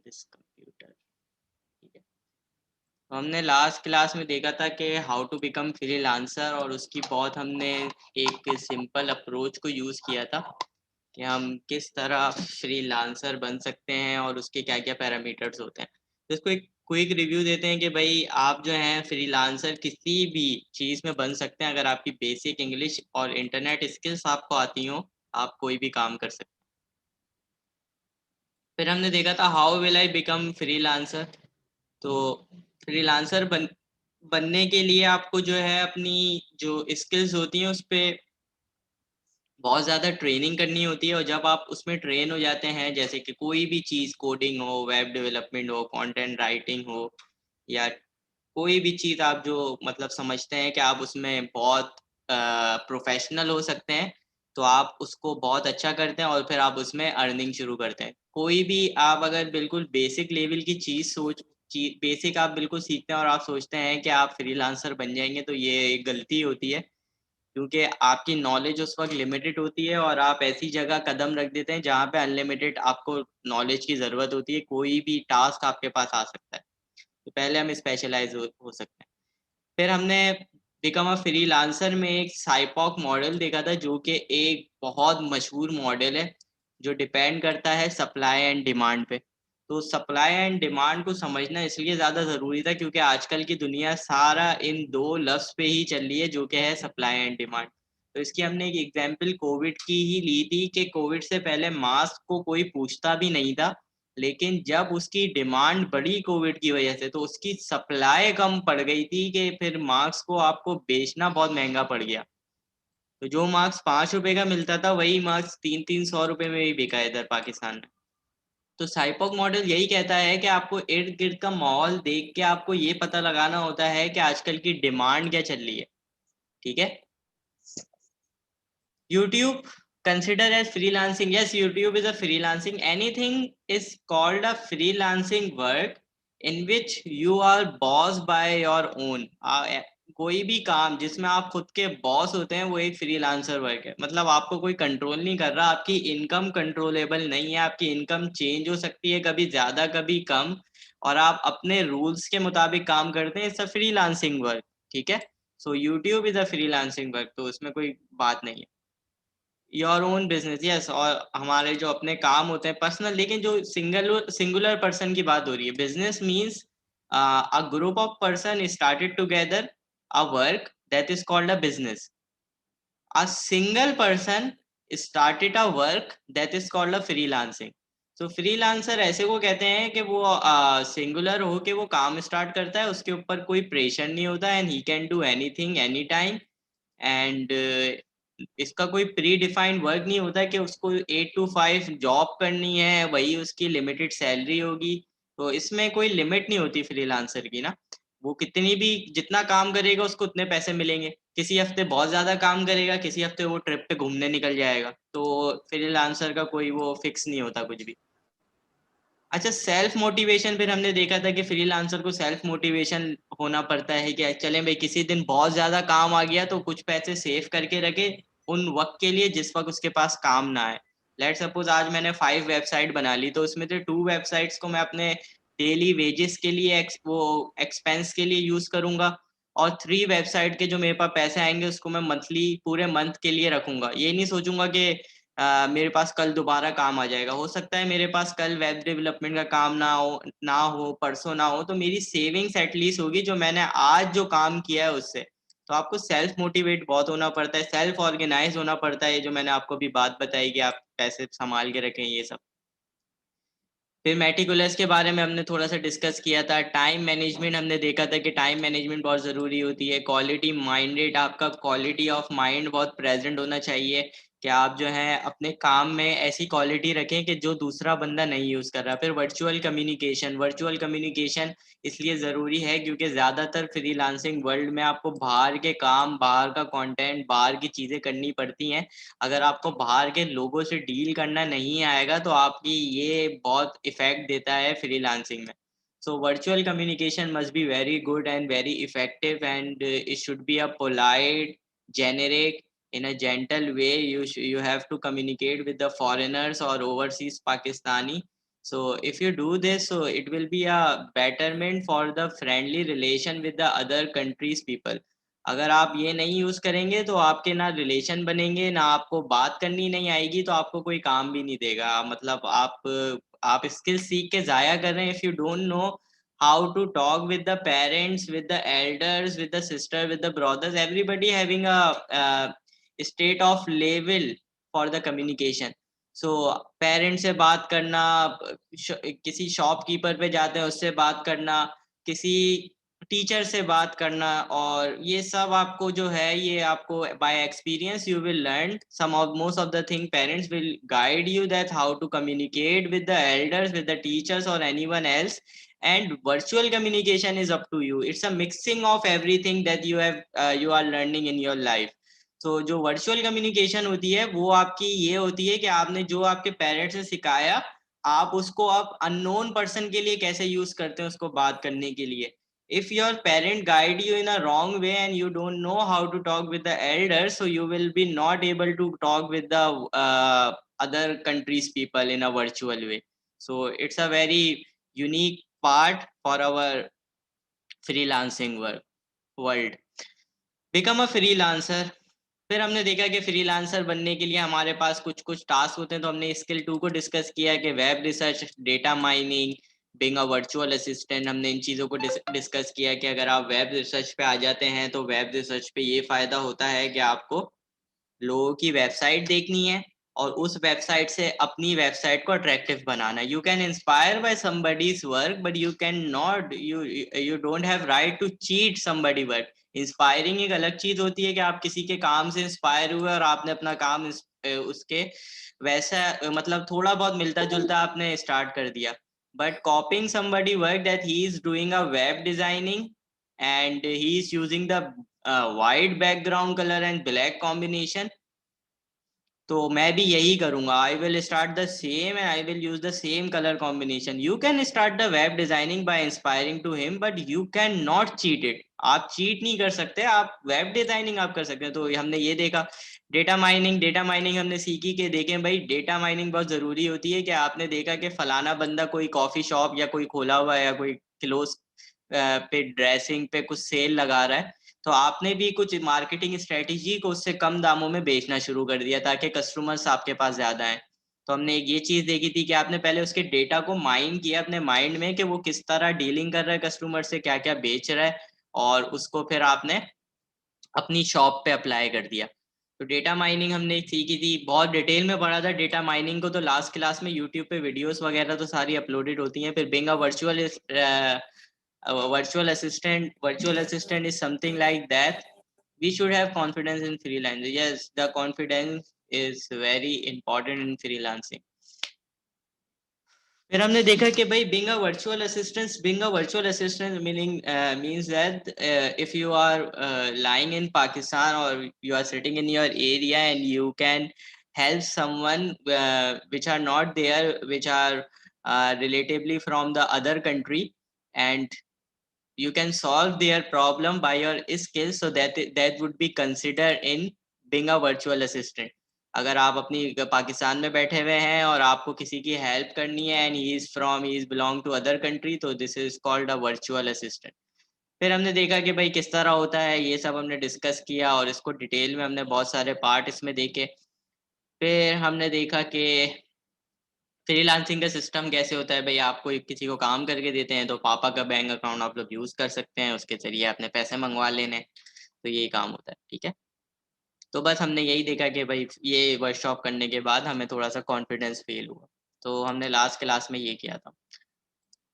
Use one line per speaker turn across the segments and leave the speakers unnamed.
This computer. ठीक है, तो हमने लास्ट क्लास में देखा था कि हाउ टू बिकम फ्रीलांसर, और उसकी बहुत हमने एक सिंपल अप्रोच को यूज़ किया था कि हम किस तरह फ्रीलांसर बन सकते हैं और उसके क्या क्या पैरामीटर्स होते हैं। तो इसको एक क्विक रिव्यू देते हैं कि भाई आप जो हैं फ्रीलांसर किसी भी चीज़ में बन सकते हैं, अगर आपकी बेसिक इंग्लिश और इंटरनेट स्किल्स आपको आती हो, आप कोई भी काम कर सकते हैं। फिर हमने देखा था how will I become freelancer. तो फ्रीलांसर बनने के लिए आपको जो है अपनी जो स्किल्स होती हैं उस पे बहुत ज़्यादा ट्रेनिंग करनी होती है, और जब आप उसमें ट्रेन हो जाते हैं, जैसे कि कोई भी चीज़ कोडिंग हो, वेब डेवलपमेंट हो, कंटेंट राइटिंग हो, या कोई भी चीज़ आप जो मतलब समझते हैं कि आप उसमें बहुत प्रोफेशनल हो सकते हैं, तो आप उसको बहुत अच्छा करते हैं और फिर आप उसमें अर्निंग शुरू करते हैं। कोई भी आप अगर बिल्कुल बेसिक लेवल की बेसिक आप बिल्कुल सीखते हैं और आप सोचते हैं कि आप फ्रीलांसर बन जाएँगे, तो ये एक गलती होती है। क्योंकि आपकी नॉलेज उस वक़्त लिमिटेड होती है और आप ऐसी जगह कदम रख देते हैं जहाँ पे अनलिमिटेड आपको नॉलेज की ज़रूरत होती है, कोई भी टास्क आपके पास आ सकता है। तो पहले हम स्पेशलाइज़ हो सकते हैं। फिर हमने बिकम अ फ्रीलांसर में एक साइपॉक मॉडल देखा था, जो कि एक बहुत मशहूर मॉडल है, जो डिपेंड करता है सप्लाई एंड डिमांड पे। तो सप्लाई एंड डिमांड को समझना इसलिए ज़्यादा ज़रूरी था क्योंकि आजकल की दुनिया सारा इन 2 लफ्ज़ पे ही चल रही है, जो कि है सप्लाई एंड डिमांड। तो इसकी हमने एक एग्ज़ाम्पल कोविड की ही ली थी कि कोविड से पहले मास्क को कोई पूछता भी नहीं था, लेकिन जब उसकी डिमांड बढ़ी कोविड की वजह से, तो उसकी सप्लाई कम पड़ गई थी कि फिर मास्क को आपको बेचना बहुत महँगा पड़ गया। तो जो मास्क ₹5 का मिलता था, वही मास्क 300-300 में भी बिका है इधर पाकिस्तान में। तो साइपॉक मॉडल यही कहता है कि आपको इर्द-गिर्द का माहौल देख के आपको ये पता लगाना होता है कि आजकल की डिमांड क्या चल रही है, ठीक है? YouTube consider as freelancing. Yes, YouTube is a freelancing. Anything is called a freelancing work in which you are boss by your own. कोई भी काम जिसमें आप खुद के बॉस होते हैं वो एक फ्रीलांसर वर्क है। मतलब आपको कोई कंट्रोल नहीं कर रहा, आपकी इनकम कंट्रोलेबल नहीं है, आपकी इनकम चेंज हो सकती है, कभी ज़्यादा कभी कम, और आप अपने रूल्स के मुताबिक काम करते हैं। इट्स अ फ्रीलांसिंग वर्क, ठीक है? So YouTube is a freelancing work, तो उसमें कोई बात नहीं है। योर ओन बिजनेस, यस, और हमारे जो अपने काम होते हैं पर्सनल, लेकिन जो सिंगुलर पर्सन की बात हो रही है, business means a group of person started together a work that is called a business. A single person started a work that is called a freelancing. So freelancer ऐसे को कहते हैं कि वो सिंगुलर हो के वो काम स्टार्ट करता है, उसके ऊपर कोई प्रेशर नहीं होता, and he can do anything any time, and इसका कोई प्री डिफाइंड वर्क नहीं होता कि उसको 8 टू 5 जॉब करनी है, वही उसकी लिमिटेड सैलरी होगी। तो इसमें कोई लिमिट नहीं होती फ्रीलांसर की ना, वो कितनी भी जितना काम करेगा उसको उतने पैसे मिलेंगे। किसी हफ्ते बहुत ज़्यादा काम करेगा, किसी हफ्ते वो ट्रिप पे घूमने निकल जाएगा। तो फ्रीलांसर का कोई वो फिक्स नहीं होता कुछ भी। अच्छा, सेल्फ मोटिवेशन फिर हमने देखा था कि फ्रीलांसर को सेल्फ मोटिवेशन होना पड़ता है कि चलें भाई किसी दिन बहुत ज़्यादा काम आ गया तो कुछ पैसे सेव करके रखे उन वक़्त के लिए जिस वक़्त उसके पास काम ना आए। लेट्स सपोज़ आज मैंने 5 वेबसाइट बना ली, तो उसमें से 2 वेबसाइट्स को मैं अपने डेली वेजेस के लिए एक्सपेंस के लिए यूज़ करूँगा, और 3 वेबसाइट के जो मेरे पास पैसे आएँगे उसको मैं मंथली पूरे मंथ के लिए रखूँगा। ये नहीं सोचूँगा कि मेरे पास कल दोबारा काम आ जाएगा। हो सकता है मेरे पास कल वेब डेवलपमेंट का काम ना हो, परसों ना हो, तो मेरी सेविंग्स एटलीस्ट होगी जो मैंने आज जो काम किया है उससे। तो आपको सेल्फ मोटिवेट बहुत होना पड़ता है, सेल्फ ऑर्गेनाइज़ होना पड़ता है, ये जो मैंने आपको अभी बात बताई कि आप पैसे सँभाल के रखें, ये सब। फिर मेटिकुलस के बारे में हमने थोड़ा-सा डिस्कस किया था। टाइम मैनेजमेंट हमने देखा था कि टाइम मैनेजमेंट बहुत ज़रूरी होती है। क्वालिटी माइंडेड, आपका क्वालिटी ऑफ माइंड बहुत प्रेज़ेंट होना चाहिए कि आप जो हैं अपने काम में ऐसी क्वालिटी रखें कि जो दूसरा बंदा नहीं यूज़ कर रहा। फिर वर्चुअल कम्युनिकेशन इसलिए ज़रूरी है क्योंकि ज़्यादातर फ्रीलांसिंग वर्ल्ड में आपको बाहर के काम, बाहर का कंटेंट, बाहर की चीज़ें करनी पड़ती हैं। अगर आपको बाहर के लोगों से डील करना नहीं आएगा तो आपकी ये बहुत इफ़ेक्ट देता है फ्रीलांसिंग में। So virtual communication must be very good and very effective, and it should be a polite, generic, in a gentle way. You have to communicate with the foreigners or overseas Pakistani So if you do this, so it will be a betterment for the friendly relation with the other countries people. अगर आप ये नहीं use करेंगे तो आपके ना relation बनेंगे, ना आपको बात करनी नहीं आएगी, तो आपको कोई काम भी नहीं देगा। मतलब आप स्किल सीख के जाया कर रहे हैं if you don't no how to talk with the parents, with the elders, with the sister, with the brothers, everybody having a state of level for the communication. So parents से बात करना, किसी शॉपकीपर पे जाते हैं उससे बात करना, किसी टीचर से बात करना, और ये सब आपको जो है ये आपको by experience you will learn some of most of the thing. Parents will guide you that how to communicate with the elders, with the teachers और anyone else, and virtual communication is up to you. It's a mixing of everything that you are learning in your life. तो जो virtual communication होती है वो आपकी ये होती है कि आपने जो आपके पेरेंट्स ने सिखाया, आप उसको आप अननोन पर्सन के लिए कैसे यूज करते हैं उसको बात करने के लिए। if your parent guide you in a wrong way and you don't know how to talk with the elders, so you will be not able to talk with the other countries people in a virtual way. So it's a very unique part for our freelancing world. Become a freelancer. फिर हमने देखा कि freelancer बनने के लिए हमारे पास कुछ कुछ टास्क होते हैं, तो हमने स्किल 2 को डिस्कस किया कि web research, data mining, being a virtual assistant. हमने इन चीज़ों को डिस्कस किया कि अगर आप वेब रिसर्च पे आ जाते हैं तो वेब रिसर्च पे ये फ़ायदा होता है कि आपको लोगों की वेबसाइट देखनी है और उस वेबसाइट से अपनी वेबसाइट को अट्रैक्टिव बनाना। You can inspire by somebody's work but you can not, you don't have right to cheat somebody work. Inspiring एक अलग चीज होती है कि आप किसी के काम से इंस्पायर हुए और आपने अपना काम उसके वैसा मतलब थोड़ा बहुत मिलता जुलता आपने स्टार्ट कर दिया। But कॉपिंग somebody work that he is doing a web designing and he is using the white background color and black combination, तो मैं भी यही करूंगा। I will start the same and I will use the same colour combination. You can start the web designing by inspiring to him but you can not cheat it. आप cheat नहीं कर सकते, आप वेब डिजाइनिंग आप कर सकते हैं। तो हमने ये देखा डेटा माइनिंग हमने सीखी कि देखें भाई डेटा माइनिंग बहुत जरूरी होती है। कि आपने देखा कि फलाना बंदा कोई कॉफी शॉप या कोई खोला हुआ है या कोई क्लोज पे ड्रेसिंग पे कुछ सेल लगा रहा है, तो आपने भी कुछ मार्केटिंग स्ट्रेटेजी को उससे कम दामों में बेचना शुरू कर दिया ताकि कस्टमर्स आपके पास ज्यादा आए। तो हमने एक ये चीज देखी थी कि आपने पहले उसके डेटा को माइन किया अपने माइंड में कि वो किस तरह डीलिंग कर रहा है कस्टमर से, क्या क्या बेच रहा है, और उसको फिर आपने अपनी शॉप पे अप्लाई कर दिया। तो डेटा माइनिंग हमने सीखी थी, बहुत डिटेल में पढ़ा था डेटा माइनिंग को। तो लास्ट क्लास में यूट्यूब पे वीडियोस वगैरह तो सारी अपलोडेड होती हैं। फिर being a virtual assistant is something like that. We should have confidence in freelancing. Yes, the confidence is very important in freelancing. फिर हमने देखा कि भाई being a virtual assistant means that if you are lying in Pakistan or you are sitting in your area and you can help someone which are not there, which are relatively from the other country, and you can solve their problem by your skills, so that would be considered in being a virtual assistant. अगर आप अपनी पाकिस्तान में बैठे हुए हैं और आपको किसी की हेल्प करनी है and he is belong to other country, तो this is called a virtual assistant. फिर हमने देखा कि भाई किस तरह होता है, ये सब हमने डिस्कस किया और इसको डिटेल में हमने बहुत सारे पार्ट इसमें देखे। फिर हमने देखा कि फ्रीलांसिंग का सिस्टम कैसे होता है। भाई आपको किसी को काम करके देते हैं तो पापा का बैंक अकाउंट आप लोग यूज कर सकते हैं, उसके जरिए अपने पैसे मंगवा लेने। तो यही काम होता है, ठीक है। तो बस हमने यही देखा कि भाई ये वर्कशॉप करने के बाद हमें थोड़ा सा कॉन्फिडेंस फील हुआ, तो हमने लास्ट क्लास में ये किया था।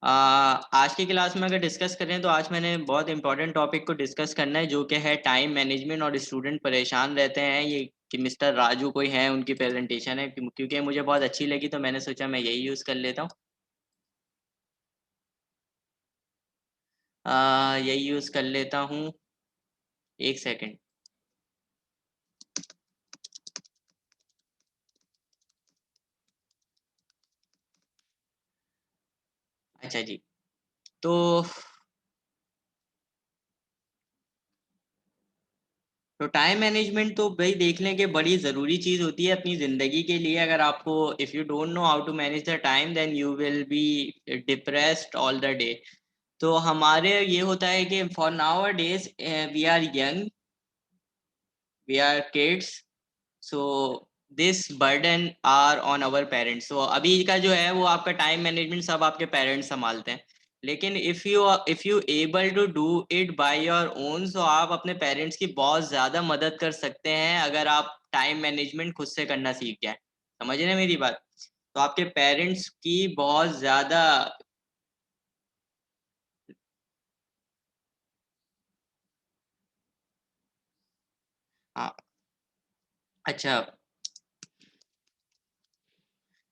आज की क्लास में अगर डिस्कस करें तो आज मैंने बहुत इंपॉर्टेंट टॉपिक को डिस्कस करना है, जो कि है टाइम मैनेजमेंट। और स्टूडेंट परेशान रहते हैं ये कि मिस्टर राजू कोई है, उनकी प्रेजेंटेशन है, क्योंकि मुझे बहुत अच्छी लगी तो मैंने सोचा मैं यही यूज़ कर लेता हूँ। यही यूज़ कर लेता हूँ, एक सेकेंड। अच्छा जी, तो तो टाइम मैनेजमेंट तो भाई देख लें कि बड़ी ज़रूरी चीज़ होती है अपनी ज़िंदगी के लिए। अगर आपको if you don't know how to manage the time then you will be depressed all the day. तो हमारे ये होता है कि for nowadays we are young, we are kids, so this burden are on our parents. तो अभी का जो है वो आपका टाइम मैनेजमेंट सब आपके पेरेंट्स संभालते हैं। लेकिन if you able to do it by your own, तो आप अपने पेरेंट्स की बहुत ज़्यादा मदद कर सकते हैं अगर आप टाइम मैनेजमेंट खुद से करना सीख जाए। समझ रहे हैं मेरी बात? तो आपके पेरेंट्स की बहुत ज़्यादा। हाँ। अच्छा,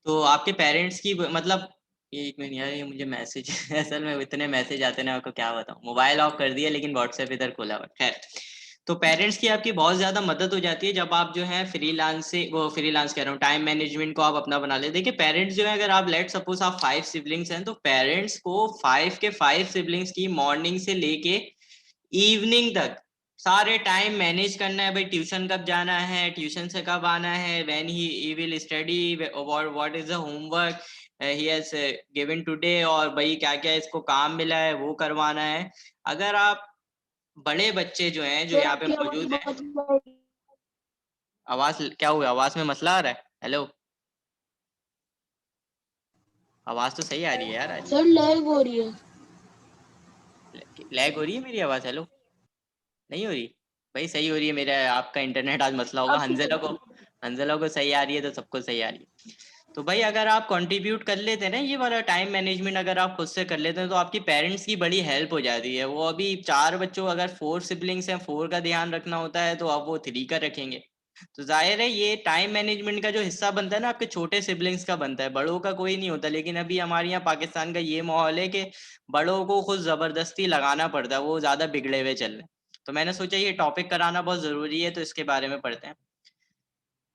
तो आपके पेरेंट्स की मतलब, एक मिनट यार, ये मुझे मैसेज असल में इतने मैसेज आते हैं ना, आपको क्या बताऊं। मोबाइल ऑफ कर दिया लेकिन व्हाट्सएप इधर खोला हुआ है। खैर, तो पेरेंट्स की आपकी बहुत ज्यादा मदद हो जाती है जब आप जो है फ्रीलांस से, वो फ्रीलांस कह रहा हूँ, टाइम मैनेजमेंट को आप अपना बना ले। देखिए पेरेंट्स जो है, अगर आप लेट सपोज आप 5 सिबलिंग्स हैं, तो पेरेंट्स को 5 के 5 सिबलिंग्स की मॉर्निंग से लेके इवनिंग तक सारे टाइम मैनेज करना है। भाई ट्यूशन कब जाना है, ट्यूशन से कब आना है, when he will study, what is the homework he has given today, और भाई क्या क्या इसको काम मिला है वो करवाना है। अगर आप बड़े बच्चे जो हैं जो
सर
यहाँ पे
आपकी आवाज
मौजूद है।
बहुत
आवाज क्या हुआ, आवाज में मसला आ रहा है? हेलो, आवाज तो सही आ रही है यार आज।
सर लैग हो रही है।
लैग हो रही है मेरी आवाज? हेलो, नहीं हो रही? भाई सही हो रही है मेरा, आपका इंटरनेट आज मसला होगा।
आपकी
हंजला को सही आ रही है तो सबको सही आ रही है। तो भाई अगर आप कंट्रीब्यूट कर लेते हैं ना ये वाला टाइम मैनेजमेंट, अगर आप खुद से कर लेते हैं, तो आपकी पेरेंट्स की बड़ी हेल्प हो जाती है। वो अभी 4 बच्चों, अगर 4 सिबलिंग्स हैं, 4 का ध्यान रखना होता है, तो अब वो 3 का रखेंगे। तो जाहिर है ये टाइम मैनेजमेंट का जो हिस्सा बनता है ना, आपके छोटे सिबलिंग्स का बनता है, बड़ों का कोई नहीं होता। लेकिन अभी हमारे यहाँ पाकिस्तान का ये माहौल है कि बड़ों को खुद जबरदस्ती लगाना पड़ता है, वो ज्यादा बिगड़े हुए चल रहे हैं। तो मैंने सोचा ये टॉपिक कराना बहुत जरूरी है, तो इसके बारे में पढ़ते हैं।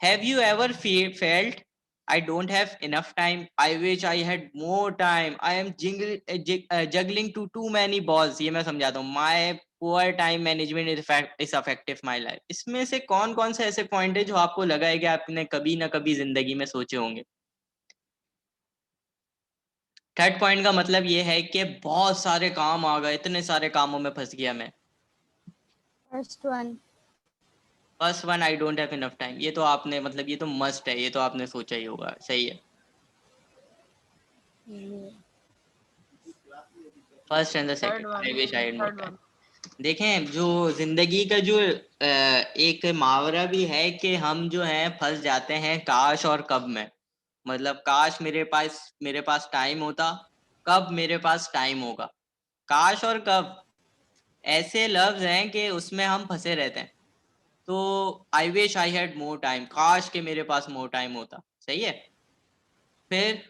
Have you ever felt I don't have enough time? I wish I had more time. I am juggling to too many balls. ये मैं समझाता हूँ। My poor time management is affective my life. इसमें से कौन कौन से ऐसे पॉइंट है जो आपको लगा है कि आपने कभी ना कभी जिंदगी में सोचे होंगे? थर्ड पॉइंट का मतलब ये है कि बहुत सारे काम आ गए, इतने सारे कामों में फंस गया मैं।
First one.
First one, I don't have enough time. ये तो आपने मतलब, ये तो मस्ट है, ये तो आपने सोचा ही होगा। सही है। First and the
third
second,
one.
I wish I had more
third
time.
One.
देखें, जो जिंदगी का जो एक मुहावरा भी है कि हम जो है फंस जाते हैं काश और कब में। मतलब काश मेरे पास टाइम होता, कब मेरे पास टाइम होगा। काश और कब ऐसे लफ्ज हैं कि उसमें हम फंसे रहते हैं। तो I wish I had more time, काश के मेरे पास मोर टाइम होता। सही है। फिर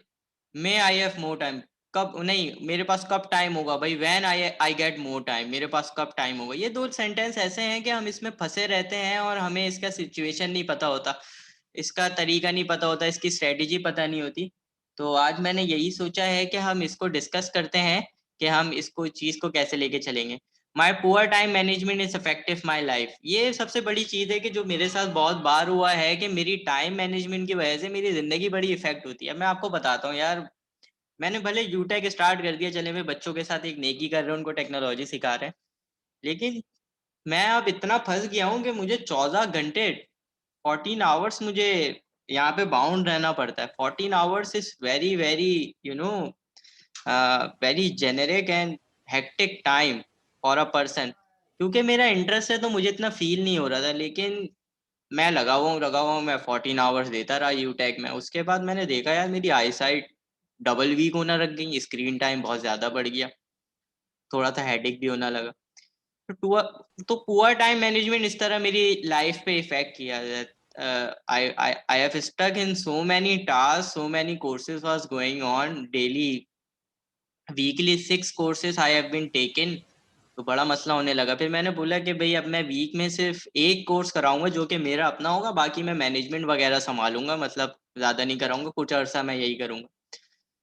मे आई हैव मोर टाइम, कब नहीं, मेरे पास कब टाइम होगा। भाई when I get more time, मेरे पास कब टाइम होगा। ये दो सेंटेंस ऐसे हैं कि हम इसमें फंसे रहते हैं और हमें इसका सिचुएशन नहीं पता होता, इसका तरीका नहीं पता होता, इसकी स्ट्रेटेजी पता नहीं होती। तो आज मैंने यही सोचा है कि हम इसको डिस्कस करते हैं कि हम इसको चीज को कैसे लेके चलेंगे। माई poor time management is affective my life. ये सबसे बड़ी चीज है कि जो मेरे साथ बहुत बार हुआ है कि मेरी टाइम मैनेजमेंट की वजह से मेरी जिंदगी बड़ी इफेक्ट होती है। मैं आपको बताता हूँ यार, मैंने भले यूटेक स्टार्ट कर दिया, चले मैं बच्चों के साथ एक नेकी कर रहे हैं, उनको टेक्नोलॉजी सिखा रहे हैं, लेकिन मैं अब इतना फंस गया हूँ कि मुझे 14 घंटे, 14 आवर्स मुझे यहाँ पे बाउंड रहना पड़ता है। 14 hours is very very you know very generic and hectic time for a person. क्योंकि मेरा इंटरेस्ट है तो मुझे इतना फील नहीं हो रहा था, लेकिन मैं लगा हुआ हूँ, मैं 14 आवर्स देता रहा यूटेक में। उसके बाद मैंने देखा यार मेरी आई साइट डबल वीक होना लग गई, स्क्रीन टाइम बहुत ज्यादा बढ़ गया, थोड़ा सा हेडेक भी होना लगा। तो पुअर टाइम मैनेजमेंट इस तरह मेरी लाइफ पे इफेक्ट किया है। I have stuck in so many task, so many courses was going on daily, weekly 6 courses I have been taken. तो बड़ा मसला होने लगा। फिर मैंने बोला कि भाई अब मैं वीक में सिर्फ एक कोर्स कराऊंगा जो कि मेरा अपना होगा, बाकी मैं मैनेजमेंट वगैरह संभालूंगा, मतलब ज्यादा नहीं कराऊंगा, कुछ अर्सा मैं यही करूंगा।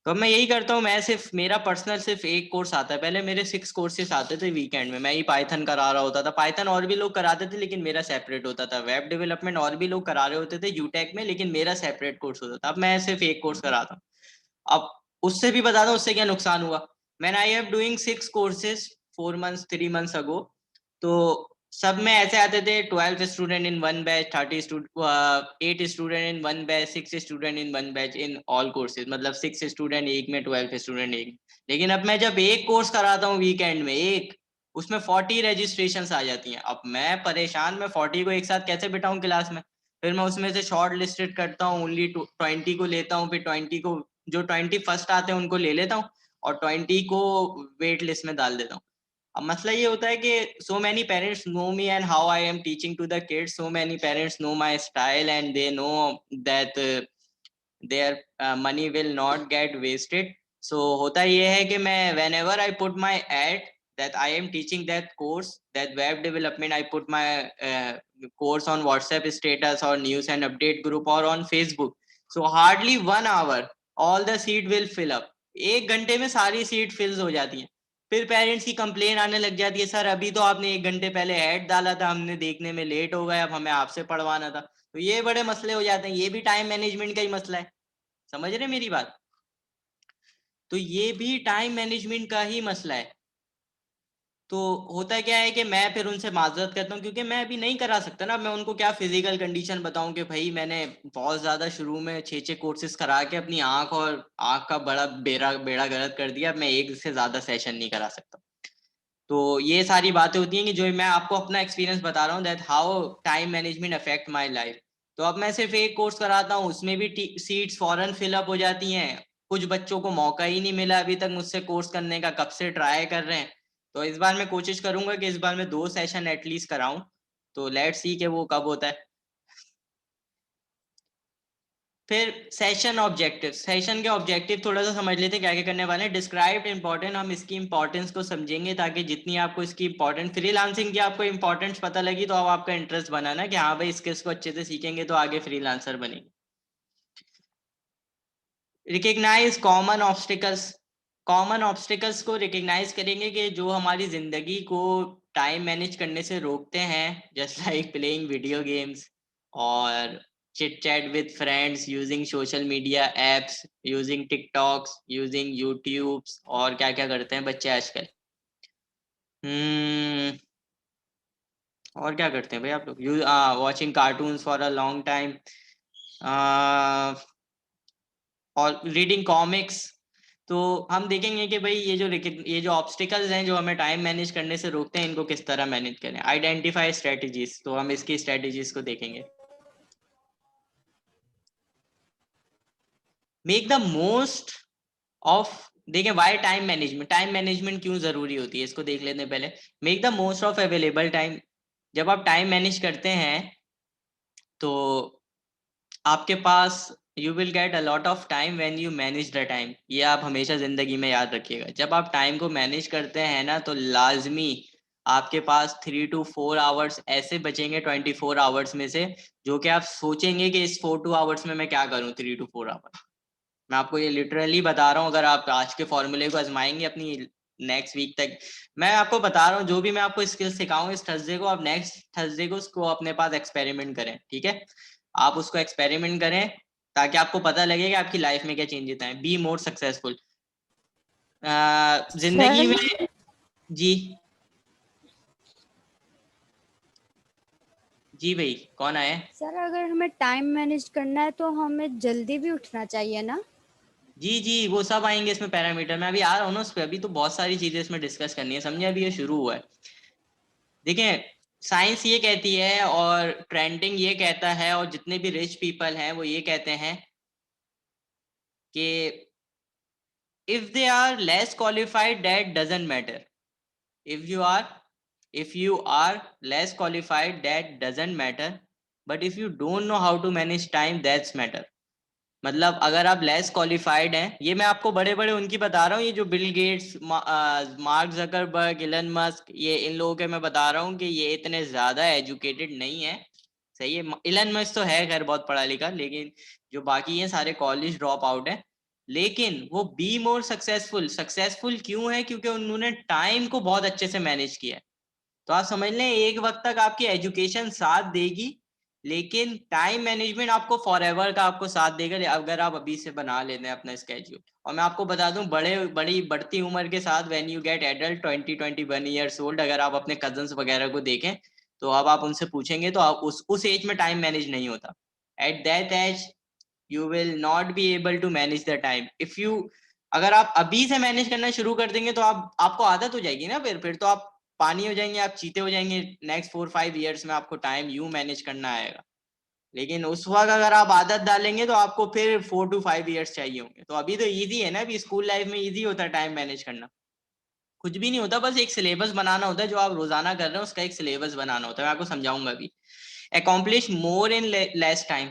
तो मैं यही करता हूँ, मैं सिर्फ मेरा पर्सनल सिर्फ एक कोर्स आता है। पहले मेरे 6 कोर्सेस आते थे वीकेंड में, मैं ही पाइथन करा रहा होता था। पाइथन और भी लोग कराते थे लेकिन मेरा सेपरेट होता था। वेब डेवलपमेंट और भी लोग करा रहे होते थे यूटेक में, लेकिन मेरा सेपरेट कोर्स होता था। अब मैं सिर्फ एक कोर्स कराता हूँ। अब उससे भी बताता हूँ उससे क्या नुकसान हुआ। Man I have doing 6 courses 4 months 3 months अगो। तो सब में ऐसे आते थे 12 student in one batch, 8 student in one batch, 6 student in one batch in all courses, मतलब 6 स्टूडेंट एक में, 12 स्टूडेंट एक में। लेकिन अब मैं जब एक कोर्स कराता हूँ वीकेंड में एक, उसमें 40 रजिस्ट्रेशन आ जाती हैं। अब मैं परेशान, मैं 40 को एक साथ कैसे बिठाऊं क्लास में। फिर मैं उसमें से शॉर्ट लिस्टेड करता हूँ, ओनली 20 को लेता हूँ, फिर 20 को जो 20 फर्स्ट आते हैं उनको ले लेता हूँ, और 20 को वेट लिस्ट में डाल देता हूँ। अब मसला ये होता है कि so many parents know me and how I am teaching to the kids. So many parents know my style and they know that their money will not get wasted. So होता ये है कि मैं whenever I put my ad that I am teaching that course, that web development, I put my course on WhatsApp status or news and update group or on Facebook. So hardly 1 hour all the seat will fill up. 1 घंटे में सारी seat फिल्स हो जाती हैं। फिर parents की complain आने लग जाती है, सर अभी तो आपने 1 घंटे पहले ऐड डाला था, हमने देखने में लेट हो गए, अब हमें आपसे पढ़वाना था। तो ये बड़े मसले हो जाते हैं। ये भी टाइम मैनेजमेंट का ही मसला है। समझ रहे मेरी बात? तो ये भी टाइम मैनेजमेंट का ही मसला है। तो होता क्या है कि मैं फिर उनसे माजरत करता हूँ, क्योंकि मैं अभी नहीं करा सकता ना। मैं उनको क्या फिजिकल कंडीशन बताऊं कि भाई मैंने बहुत ज्यादा शुरू में 6 कोर्सेज करा के अपनी आंख का बड़ा बेड़ा बेड़ा गर्क कर दिया। अब मैं एक से ज्यादा सेशन नहीं करा सकता। तो ये सारी बातें होती हैं कि जो मैं आपको अपना एक्सपीरियंस बता रहा हूँ, that how time management affect my life. तो अब मैं सिर्फ एक कोर्स कराता हूँ, उसमें भी सीट्स फौरन फिलअप हो जाती हैं। कुछ बच्चों को मौका ही नहीं मिला अभी तक मुझसे कोर्स करने का, कब से ट्राई कर रहे हैं। तो इस बार मैं कोशिश करूंगा कि इस बार मैं 2 सेशन एटलीस्ट कराऊं। तो लेट्स सी कि वो कब होता है। फिर सेशन ऑब्जेक्टिव, सेशन के ऑब्जेक्टिव थोड़ा सा समझ लेते हैं क्या क्या करने वाले हैं। डिस्क्राइब इंपॉर्टेंट, हम इसकी इंपॉर्टेंस को समझेंगे ताकि जितनी आपको इसकी इंपॉर्टेंट फ्रीलांसिंग की आपको इंपॉर्टेंस पता लगी, तो अब आपका इंटरेस्ट बना ना कि हाँ भाई स्किल्स को अच्छे से सीखेंगे तो आगे फ्रीलांसर बनेंगे। Recognize common obstacles, common obstacles को रिकग्नाइज करेंगे कि जो हमारी जिंदगी को टाइम मैनेज करने से रोकते हैं, just like playing video games और chit chat with friends, using social media apps, using TikToks, using YouTubes, और क्या क्या करते हैं बच्चे आजकल। हम्म और क्या करते हैं भाई आप लोग? You watching cartoons for a long time, और रीडिंग कॉमिक्स। तो हम देखेंगे कि भाई ये जो ऑब्स्टिकल्स हैं जो हमें टाइम मैनेज करने से रोकते हैं, इनको किस तरह मैनेज करें। आइडेंटिफाई स्ट्रेटजीज, तो हम इसकी स्ट्रेटजीज को देखेंगे। मेक द मोस्ट ऑफ, देखें why time management, time management क्यों जरूरी होती है इसको देख लेते हैं पहले। Make the most of available time, जब आप टाइम मैनेज करते हैं तो आपके पास you will get a lot of time when you manage the time. ये आप हमेशा जिंदगी में याद रखिएगा। जब आप टाइम को मैनेज करते हैं ना, तो लाजमी आपके पास 3 to 4 आवर्स ऐसे बचेंगे 24 आवर्स में से, जो कि आप सोचेंगे कि इस 4 2 आवर्स में मैं क्या करूं 3 to 4 आवर्स। मैं आपको ये लिटरली बता रहा हूँ, अगर आप आज के फॉर्मूले को आजमाएंगे अपनी नेक्स्ट वीक तक, मैं आपको बता रहा हूँ जो भी मैं आपको स्किल सिखाऊं इस थर्सडे को, आप नेक्स्ट थर्सडे को उसको अपने पास एक्सपेरिमेंट करें, ठीक है? आप उसको एक्सपेरिमेंट करें ताकि आपको पता लगे कि आपकी लाइफ में क्या चेंजेस आए। बी मोर सक्सेसफुल जिंदगी
सर
में। जी जी भाई, कौन आया है?
सर अगर हमें टाइम मैनेज करना है तो हमें जल्दी भी उठना चाहिए ना।
जी जी, वो सब आएंगे इसमें पैरामीटर। मैं अभी आ रहा हूँ ना उस पर। अभी तो बहुत सारी चीजें इसमें डिस्कस करनी है, समझे? अभी ये शुरू हुआ है। देखें, साइंस ये कहती है और ट्रेंडिंग ये कहता है और जितने भी रिच पीपल हैं वो ये कहते हैं कि if they are less qualified that doesn't matter, if you are if you are less qualified that doesn't matter, but if you don't know how to manage time that's matter। मतलब अगर आप less qualified हैं, ये मैं आपको बड़े बड़े उनकी बता रहा हूँ, ये जो Bill Gates, mark Zuckerberg, Elon Musk, ये इन लोगों के मैं बता रहा हूँ कि ये इतने ज्यादा एजुकेटेड नहीं है। सही है, इलन मस्क तो है खैर बहुत पढ़ा लिखा, लेकिन जो बाकी हैं सारे कॉलेज ड्रॉप आउट है। लेकिन वो बी मोर सक्सेसफुल। सक्सेसफुल क्यों है? क्योंकि उन्होंने टाइम को बहुत अच्छे से मैनेज किया है। तो आप समझ लें एक वक्त तक आपकी एजुकेशन साथ देगी, लेकिन टाइम मैनेजमेंट आपको फॉर एवर का आपको साथ देगा अगर आप अभी से बना लेते हैं अपना स्केड्यूल। और मैं आपको बता दूं, बड़ी बढ़ती उम्र के साथ when you get adult 20-21 years old, अगर आप अपने कजन्स वगैरह को देखें तो अब आप उनसे पूछेंगे तो आप उस एज में टाइम मैनेज नहीं होता। At that age you will not be able to manage the time. If you अगर आप अभी से मैनेज करना शुरू कर देंगे तो आपको आदत हो जाएगी ना, फिर तो आप पानी हो जाएंगे, आप चीते हो जाएंगे। नेक्स्ट 4-5 ईयर्स में आपको टाइम यूं मैनेज करना आएगा। लेकिन उस वक्त अगर आप आदत डालेंगे तो आपको फिर 4 to 5 ईयर्स चाहिए होंगे। तो अभी तो इजी है ना, अभी स्कूल लाइफ में इजी होता है टाइम मैनेज करना। कुछ भी नहीं होता, बस एक सिलेबस बनाना होता है। जो आप रोजाना कर रहे हैं उसका एक सिलेबस बनाना होता है। मैं आपको समझाऊंगा अभी। Accomplish more in less time.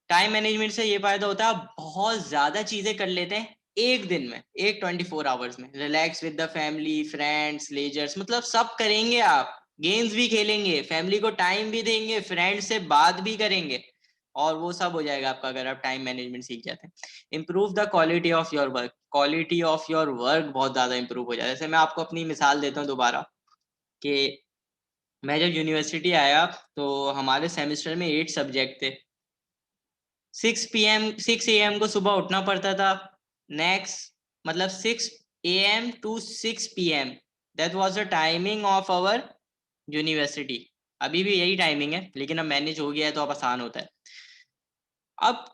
Time management से ये फायदा होता है, आप बहुत ज्यादा चीजें कर लेते हैं एक दिन में, एक 24 आवर्स में। Relax with the family, friends, leisures, मतलब सब करेंगे आप। गेम्स भी खेलेंगे, फैमिली को टाइम भी देंगे, फ्रेंड्स से बात भी करेंगे, और वो सब हो जाएगा आपका अगर आप टाइम मैनेजमेंट सीख जाते हैं। Improve the quality of your work. Quality of your work बहुत ज्यादा इंप्रूव हो जाता है। जैसे मैं आपको अपनी मिसाल देता हूँ दोबारा, कि मैं जब यूनिवर्सिटी आया तो हमारे सेमेस्टर में 8 सब्जेक्ट थे। 6 AM को सुबह उठना पड़ता था। नेक्स्ट मतलब 6 AM to 6 PM, that was the timing of our university. अभी भी यही टाइमिंग है, लेकिन अब मैनेज हो गया है तो अब आसान होता है। अब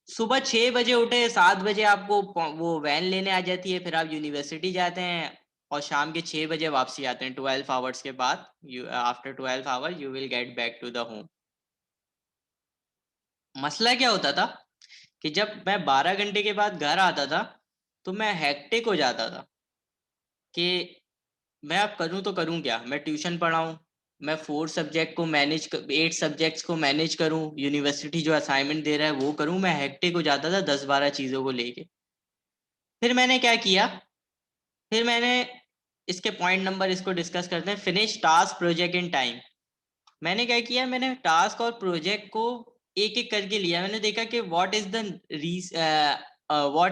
सुबह 6 बजे उठे, 7 बजे आपको वो वैन लेने आ जाती है, फिर आप यूनिवर्सिटी जाते हैं, और शाम के 6 बजे वापसी आते हैं 12 आवर्स के बाद। After 12 hour you will get back to the home. मसला क्या होता था कि जब मैं 12 घंटे के बाद घर आता था तो मैं हेक्टिक हो जाता था कि मैं अब करूं तो करूं क्या। मैं ट्यूशन पढ़ाऊं, मैं 4 सब्जेक्ट को मैनेज 8 सब्जेक्ट्स को मैनेज करूं, यूनिवर्सिटी जो असाइनमेंट दे रहा है वो करूं। मैं हेक्टिक हो जाता था 10-12 चीज़ों को लेके। फिर मैंने क्या किया, फिर मैंने इसके पॉइंट नंबर इसको डिस्कस करते हैं। Finish task project in time. मैंने क्या किया, मैंने टास्क और प्रोजेक्ट को एक एक करके लिया। मैंने देखा कि what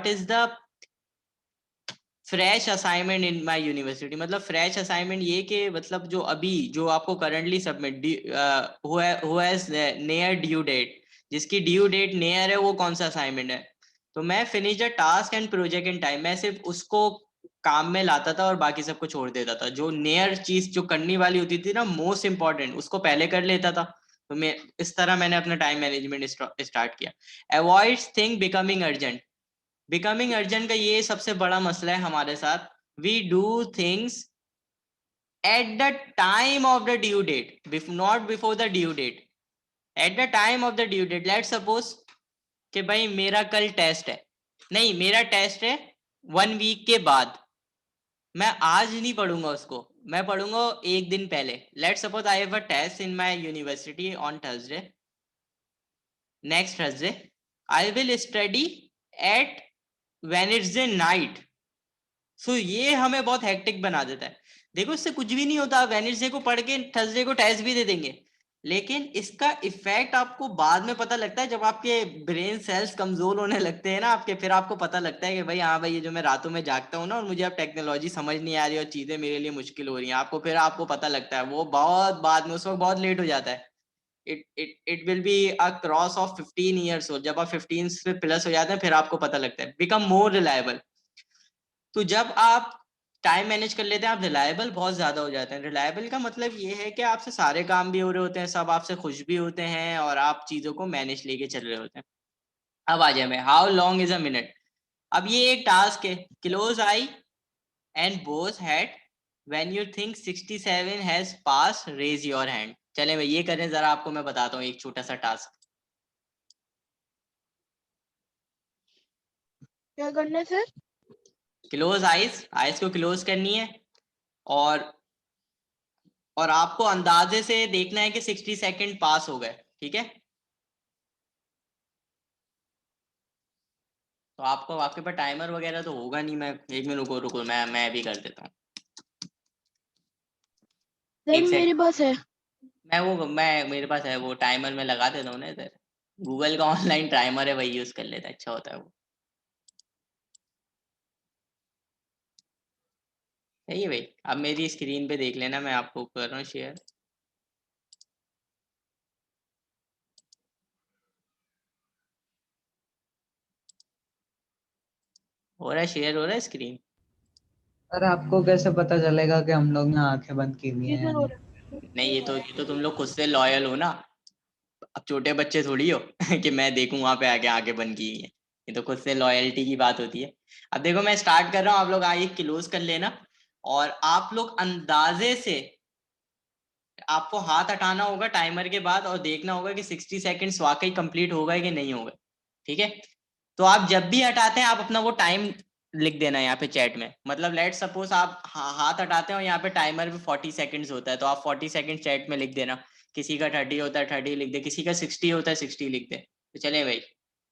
is the fresh assignment in my university. मतलब फ्रेश असाइनमेंट ये कि मतलब जो अभी जो आपको currently submit who has near due date, जिसकी ड्यू डेट नियर है, वो कौन सा असाइनमेंट है। तो मैं finish the task and project in time, मैं सिर्फ उसको काम में लाता था और बाकी सबको छोड़ देता था। जो नियर चीज जो करनी वाली होती थी ना, मोस्ट इंपॉर्टेंट, उसको पहले कर लेता था। तो मैं इस तरह मैंने अपना टाइम मैनेजमेंट स्टार्ट किया। Avoid thing becoming urgent. Becoming urgent का ये सबसे बड़ा मसला है हमारे साथ। We do things at the time of the due date, not before the due date. At the time of the due date, let suppose कि भाई मेरा कल टेस्ट है, नहीं मेरा टेस्ट है 1 वीक के बाद, मैं आज नहीं पढ़ूंगा उसको, मैं पढ़ूंगा एक दिन पहले। Let suppose I have a test in my university on Thursday, next Thursday. I will study at Wednesday night. So ये हमें बहुत हेक्टिक बना देता है। देखो इससे कुछ भी नहीं होता, वेडनेसडे को पढ़ के थर्सडे को टेस्ट भी दे देंगे, लेकिन इसका इफेक्ट आपको बाद में पता लगता है जब आपके ब्रेन सेल्स कमजोर होने लगते हैं ना आपके। फिर आपको पता लगता है कि भाई हाँ भाई, ये जो मैं रातों में जागता हूँ ना और मुझे अब टेक्नोलॉजी समझ नहीं आ रही और चीजें मेरे लिए मुश्किल हो रही हैं, आपको पता लगता है वो बहुत बाद में, उस वक्त बहुत लेट हो जाता है। It will be a cross of 15 years old. जब आप 15 से प्लस हो जाते हैं फिर आपको पता लगता है। Become more reliable. तो जब आप टाइम मैनेज कर लेते हैं आप रिलायबल बहुत ज्यादा हो जाते हैं। रिलायबल का मतलब ये है कि आपसे सारे काम भी हो रहे होते हैं, सब आपसे खुश भी होते हैं, और आप चीजों को मैनेज लेके चल रहे होते हैं। अब आ जाए मैं, how long is a minute. अब ये एक टास्क है। Close eye and bows head, when you think 67 has pass raise your hand. चले मैं ये करें जरा, आपको मैं बताता हूँ एक छोटा सा टास्क।
क्या करना है सर?
क्लोज आइज, आइज को क्लोज करनी है, और आपको अंदाजे से देखना है कि 60 सेकंड पास हो गए, ठीक है। तो आपको आपके पास टाइमर वगैरह तो होगा नहीं। मैं एक मिनट, रुको रुको, मैं भी कर देता हूँ।
सर
एक
मेरे
सेकंड,
पास है।
मैं मेरे पास है वो टाइमर, में लगा देता हूँ ना इधर। गूगल का ऑनलाइन टाइमर है, वही यूज कर लेता है, अच्छा होता है वो। सही है भाई। अब मेरी स्क्रीन पे देख लेना, मैं आपको कर रहा हूँ शेयर। हो रहा है शेयर, हो रहा है स्क्रीन।
सर आपको कैसे पता चलेगा कि हम लोग ने आंखें बंद की हुई हैं या नहीं?
नहीं, ये तो तुम लोग खुद से लॉयल हो ना। अब छोटे बच्चे थोड़ी हो कि मैं देखूं वहां पे आके आंखें बंद की हुई है। ये तो खुद से लॉयल्टी की बात होती है। अब देखो मैं स्टार्ट कर रहा हूँ, आप लोग आइए क्लोज कर लेना। और आप लोग अंदाजे से, आपको हाथ हटाना होगा टाइमर के बाद और देखना होगा कि 60 सेकंड्स वाकई कंप्लीट होगा कि नहीं होगा। ठीक है? तो आप जब भी हटाते हैं आप अपना वो टाइम लिख देना यहाँ पे चैट में। मतलब लेट सपोज आप हाथ हटाते हैं और यहाँ पे टाइमर पे 40 सेकंड्स होता है, तो आप 40 सेकंड चैट में लिख देना। किसी का 30 होता है 30 लिख दे, किसी का 60 होता है 60 लिख दे। तो चले भाई,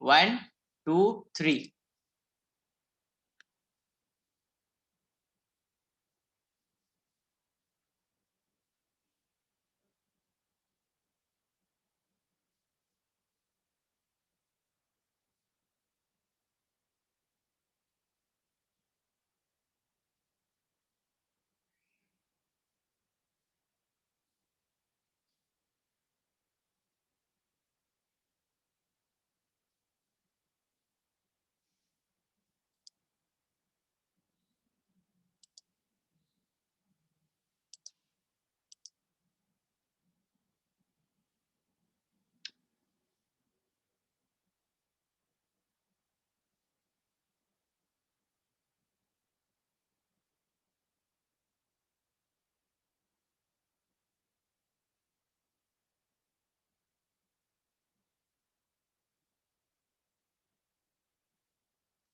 1 2 3।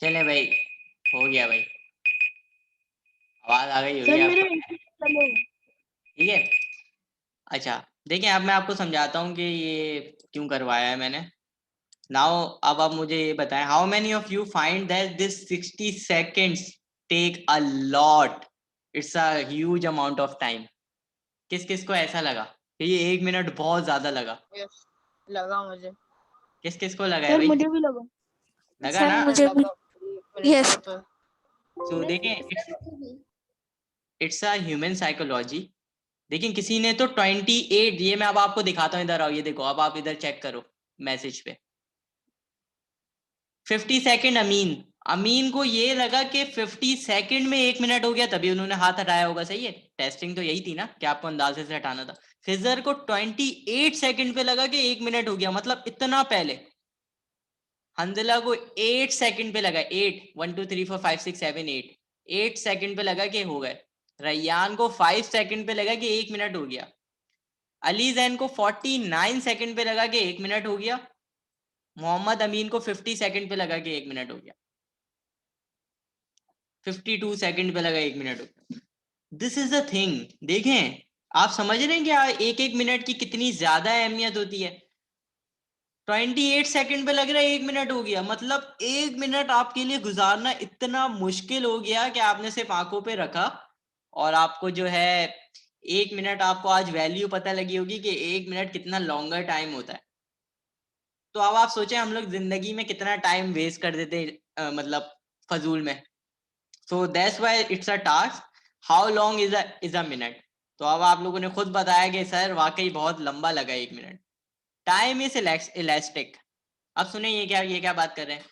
चले भाई, हो गया भाई, आवाज आ गई होगी आपको। ठीक है। अच्छा, देखिए अब मैं आपको समझाता हूँ कि ये क्यों करवाया है मैंने। नाउ अब आप मुझे ये बताएं, how many of you find that this 60 seconds take a lot, it's a huge amount of time. किस किस को ऐसा लगा कि ये 1 मिनट बहुत ज्यादा लगा?
यस, लगा मुझे।
किस किस को लगा है भाई?
मुझे भी लगा।
लगा ना?
मुझे भी। यस।
सो देखें, इट्स अ ह्यूमन साइकोलॉजी। देखिए किसी ने तो 28, ये मैं अब आपको दिखाता हूँ, इधर आओ, ये देखो, अब आप इधर चेक करो मैसेज पे। 50 सेकंड अमीन, अमीन को ये लगा कि 50 सेकंड में 1 मिनट हो गया, तभी उन्होंने हाथ हटाया होगा। सही है, टेस्टिंग तो यही थी ना कि आपको अंदाजे से हटाना था। फिजर को 28 सेकंड पे लगा कि 1 मिनट हो गया, मतलब इतना पहले। हंजला को 8 सेकंड पे लगा, 8, 1 2 3 4 5 6 7 8, 8 सेकंड पे लगा कि हो गए। रैयान को 5 सेकंड पे लगा कि 1 मिनट हो गया। अली जैन को 49 सेकंड पे लगा कि 1 मिनट हो गया। मोहम्मद अमीन को 50 सेकंड पे लगा कि 1 मिनट हो गया। 52 सेकंड पे लगा 1 मिनट हो गया। This is the thing. देखें, आप समझ रहे हैं क्या एक एक मिनट की कितनी ज्यादा अहमियत होती है? 28 सेकंड पे लग रहा है 1 मिनट हो गया, मतलब 1 मिनट आपके लिए गुजारना इतना मुश्किल हो गया कि आपने सिर्फ आंखों पे रखा। और आपको जो है 1 मिनट, आपको आज वैल्यू पता लगी होगी कि 1 मिनट कितना लॉन्गर टाइम होता है। तो अब आप सोचें हम लोग जिंदगी में कितना टाइम वेस्ट कर देते मतलब फजूल में। So that's why it's a task, how long is a minute. तो अब आप लोगों ने खुद बताया कि सर वाकई बहुत लंबा लगा 1 मिनट। Time is elastic. अब सुने ये क्या बात कर रहे हैं।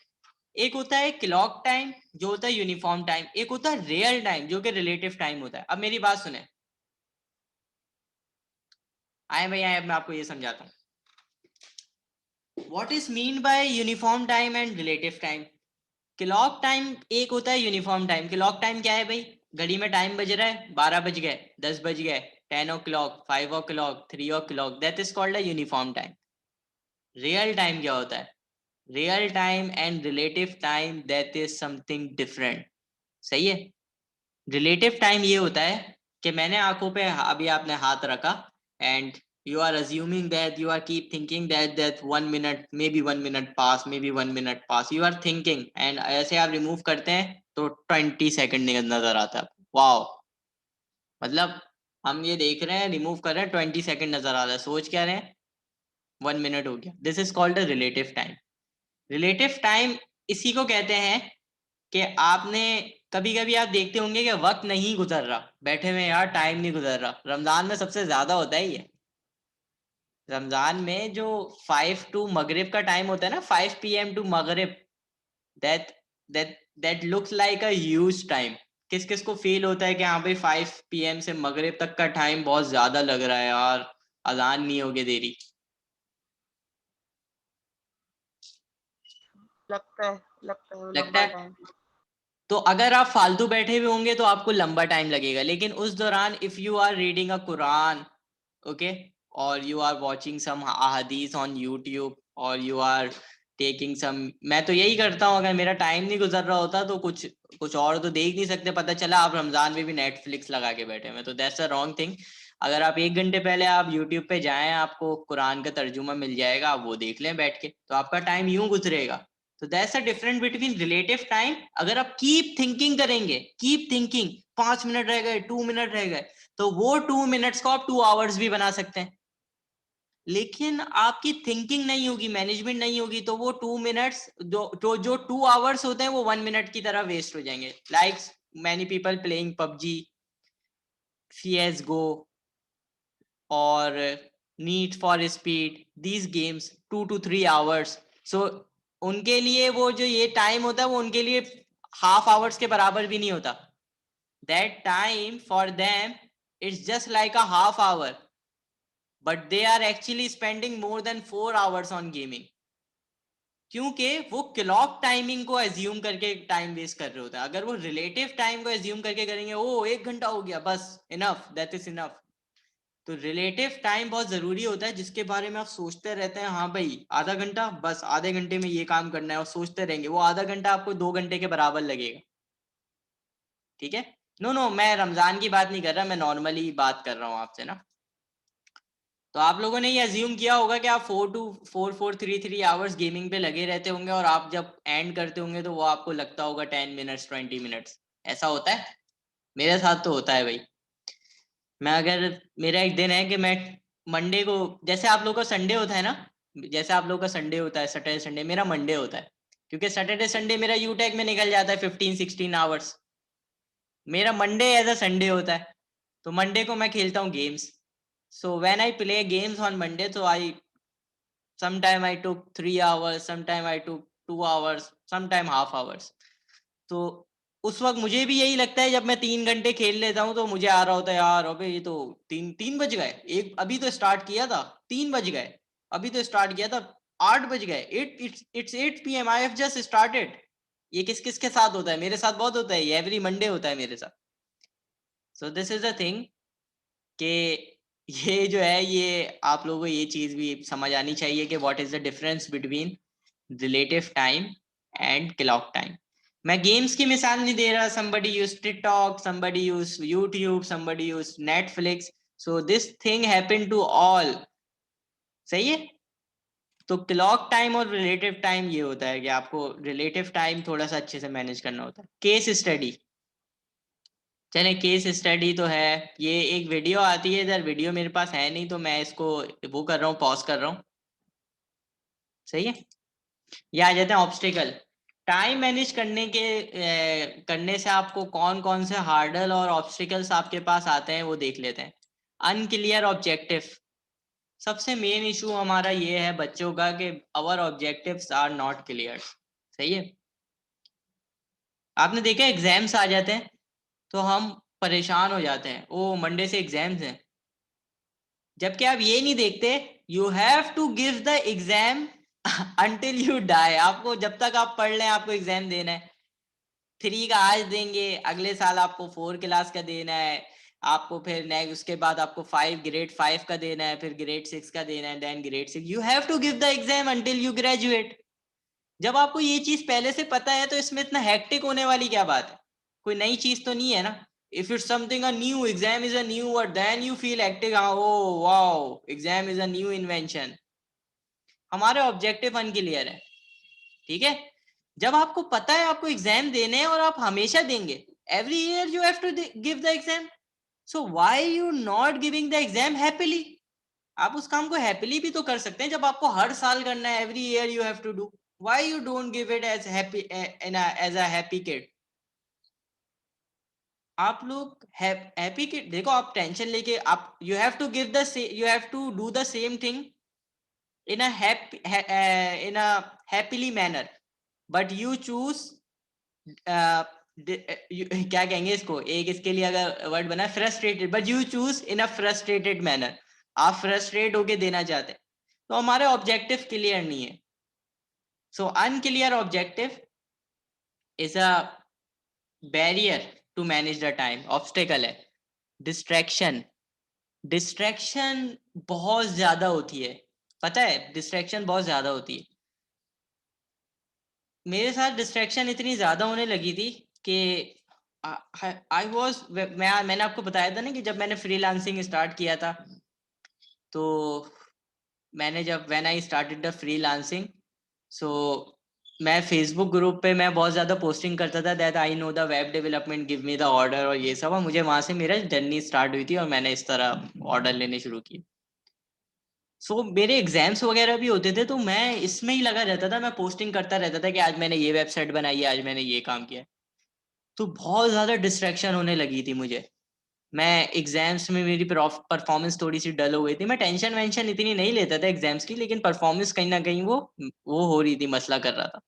एक होता है क्लॉक टाइम जो होता है यूनिफॉर्म टाइम, एक होता है रियल टाइम जो कि रिलेटिव टाइम होता है। अब मेरी बात सुने, आए भाई आए, अब मैं आपको ये समझाता हूँ what is mean by uniform time and relative time. Clock time एक होता है यूनिफॉर्म टाइम। क्लॉक टाइम क्या है भाई? घड़ी में टाइम बज रहा है, 12 बज गए, 10 बज गए, 10 o'clock, 5 o'clock, 3 o'clock, that is called a uniform time. Real time क्या होता है? Real time and relative time, that is something different. सही है। रिलेटिव टाइम ये होता है कि मैंने आंखों पे अभी आपने हाथ रखा and you are assuming that you are keep thinking that 1 minute, maybe 1 minute pass, maybe 1 minute pass, you are thinking, and ऐसे आप रिमूव करते हैं तो 20 सेकंड नजर आता है। वाओ, मतलब हम ये देख रहे हैं, रिमूव कर रहे हैं, 20 सेकंड नजर आ रहा है, सोच क्या रहे हैं 1 मिनट हो गया। This is called a relative time. Relative time इसी को कहते हैं कि आपने कभी कभी आप देखते होंगे कि वक्त नहीं गुजर रहा, बैठे हुए यार टाइम नहीं गुजर रहा। रमजान में सबसे ज्यादा होता है ये। रमजान में जो 5 टू मगरिब का टाइम होता है ना, 5 PM टू मगरिब, that that looks like a huge time. किस किस को फील होता है कि हाँ भाई 5 PM से मगरिब तक का टाइम बहुत ज्यादा लग रहा है यार, अजान नहीं होगी देरी।
लगता है वो
लगता
लंबा
है।
टाइम।
तो अगर आप फालतू बैठे हुए होंगे तो आपको लंबा टाइम लगेगा, लेकिन उस दौरान if you are reading a Quran, okay, और यू आर वाचिंग सम अहादीस ऑन यूट्यूब, और यू आर टेकिंग सम, मैं तो यही करता हूँ, अगर मेरा टाइम नहीं गुजर रहा होता तो कुछ कुछ और तो देख नहीं सकते, पता चला आप रमजान में भी नेटफ्लिक्स लगा के बैठे हुए, तो दैट्स अ रॉन्ग थिंग। अगर आप 1 घंटे पहले आप यूट्यूब पे जाएं, आपको कुरान का तर्जुमा मिल जाएगा, आप वो देख लें बैठ के, तो आपका टाइम यूं गुजरेगा। तो that's a difference between relative time. अगर आप कीप थिंकिंग करेंगे, कीप थिंकिंग, 5 मिनट रह गए, 2 मिनट रह गए, तो वो 2 मिनट्स को आप 2 आवर्स भी बना सकते हैं। लेकिन आपकी थिंकिंग नहीं होगी, मैनेजमेंट नहीं होगी, तो वो 2 मिनट्स जो 2 आवर्स होते हैं वो 1 मिनट की तरह वेस्ट हो जाएंगे। Like many people playing PUBG, CSGO और need for speed, these games 2 to 3 hours। सो उनके लिए वो जो ये टाइम होता है वो उनके लिए हाफ आवर्स के बराबर भी नहीं होता। That time for them it's just like a half hour, but they are actually spending more than 4 hours on gaming, क्योंकि वो क्लॉक टाइमिंग को एज्यूम करके टाइम वेस्ट कर रहे होते हैं। अगर वो रिलेटिव टाइम को एज्यूम करके करेंगे, ओ 1 घंटा हो गया बस, इनफ, दैट इज इनफ। तो रिलेटिव टाइम बहुत जरूरी होता है, जिसके बारे में आप सोचते रहते हैं, हाँ भाई आधा घंटा, बस आधे घंटे में ये काम करना है, और सोचते रहेंगे, वो आधा घंटा आपको 2 घंटे के बराबर लगेगा। ठीक है। नो नो, मैं रमजान की बात नहीं कर रहा, मैं नॉर्मली बात कर रहा हूँ आपसे ना। तो आप लोगों ने ये अज्यूम किया होगा कि आप 4 to 4 4 3 3 गेमिंग पे लगे रहते होंगे, और आप जब एंड करते होंगे तो वो आपको लगता होगा 10 मिनट्स 20 मिनट्स। ऐसा होता है, मेरे साथ तो होता है भाई। मैं अगर, मेरा एक दिन है कि मैं मंडे को, जैसे आप लोगों का संडे होता है ना, जैसे आप लोगों का संडे होता है सैटरडे संडे, मेरा मंडे होता है, क्योंकि सैटरडे संडे मेरा यूटेक में निकल जाता है 15-16 आवर्स। मेरा मंडे एज अ संडे होता है, तो मंडे को मैं खेलता हूँ games. So when I play games on Monday, तो आई sometime I took 3 hours, sometime I took 2 hours, sometime half hours। तो उस वक्त मुझे भी यही लगता है, जब मैं 3 घंटे खेल लेता हूँ तो मुझे आ रहा होता है यार, अबे ये तो 3 बज गए, एक अभी तो स्टार्ट किया था, 3 बज गए, अभी तो स्टार्ट किया था, 8 बज गए, it's 8 PM, I have just started. ये किस किस के साथ होता है? मेरे साथ बहुत होता है, ये एवरी मंडे होता है मेरे साथ। So this is the thing कि ये जो है, ये आप लोगों को ये चीज भी समझ आनी चाहिए कि what is the difference between relative time and clock time. मैं गेम्स की मिसाल नहीं दे रहा, somebody use TikTok, somebody use YouTube, somebody use Netflix, so this thing happen to all। सही है। तो क्लॉक टाइम और रिलेटिव टाइम ये होता है कि आपको रिलेटिव टाइम थोड़ा सा अच्छे से मैनेज करना होता है। केस स्टडी, चले केस स्टडी तो है, ये एक वीडियो आती है इधर, वीडियो मेरे पास है नहीं तो मैं इसको वो कर रहा हूँ, पॉज कर रहा हूँ। सही है। ये आ जाते हैं ऑब्स्टिकल। टाइम मैनेज करने से आपको कौन कौन से हार्डल और ऑब्स्टिकल्स आपके पास आते हैं वो देख लेते हैं। अनक्लियर ऑब्जेक्टिव, सबसे मेन इशू हमारा ये है बच्चों का कि our objectives are not clear. सही है। आपने देखा एग्जाम्स आ जाते हैं तो हम परेशान हो जाते हैं, ओ मंडे से एग्जाम्स हैं, जबकि आप ये नहीं देखते you have to give the exam until you die. आपको जब तक आप पढ़ लें आपको एग्जाम देना है। 3 का आज देंगे, अगले साल आपको 4 क्लास का देना है, आपको फिर नेक्स्ट उसके बाद आपको 5 ग्रेड 5 का देना है, फिर ग्रेड 6 का देना है, then grade 6। You have to give the exam until you graduate. जब आपको ये चीज पहले से पता है तो इसमें इतना हेक्टिक होने वाली क्या बात है? कोई नई चीज तो नहीं है ना। If it's something a new, exam is a new word, then you feel hectic, हाँ oh wow exam is a new invention. हमारे ऑब्जेक्टिव अनक्लियर है। ठीक है। जब आपको पता है आपको एग्जाम देने हैं और आप हमेशा देंगे, every year you have to give the exam, so why you not giving the exam happily? आप उस काम को हैप्पीली भी तो कर सकते हैं जब आपको हर साल करना है, every year you have to do. Why you don't give it as happy as a happy kid? आप लोग हैप्पी के देखो, आप टेंशन लेके आप you have to give the you have to do the same thing in a happy in a happily manner, but you choose क्या कहेंगे इसको, एक इसके लिए अगर वर्ड बना frustrated, but you choose in a frustrated manner, आप frustrate होके देना चाहते हैं, तो हमारे ऑब्जेक्टिव क्लियर नहीं है. So unclear objective is a barrier to manage the time, obstacle है. डिस्ट्रैक्शन, डिस्ट्रैक्शन बहुत ज्यादा होती है, पता है, डिस्ट्रैक्शन बहुत ज्यादा होती है. मेरे साथ डिस्ट्रैक्शन इतनी ज्यादा होने लगी थी कि आई वॉज, मैंने आपको बताया था ना कि जब मैंने फ्रीलांसिंग स्टार्ट किया था, तो मैंने जब when I started the freelancing, so मैं फेसबुक ग्रुप पे मैं बहुत ज़्यादा पोस्टिंग करता था that I know the web development give me the order और ये सब, और मुझे वहाँ से मेरा जर्नी स्टार्ट हुई थी और मैंने इस तरह ऑर्डर लेने शुरू किए. सो मेरे एग्जाम्स वगैरह भी होते थे, तो मैं इसमें ही लगा रहता था, मैं पोस्टिंग करता रहता था कि आज मैंने ये वेबसाइट बनाई है, आज मैंने ये काम किया. तो बहुत ज़्यादा डिस्ट्रैक्शन होने लगी थी मुझे. मैं एग्जाम्स में मेरी परफॉर्मेंस थोड़ी सी डल हो गई थी. मैं टेंशन वेंशन इतनी नहीं लेता था एग्जाम्स की, लेकिन परफॉर्मेंस कहीं ना कहीं वो हो रही थी, मसला कर रहा था.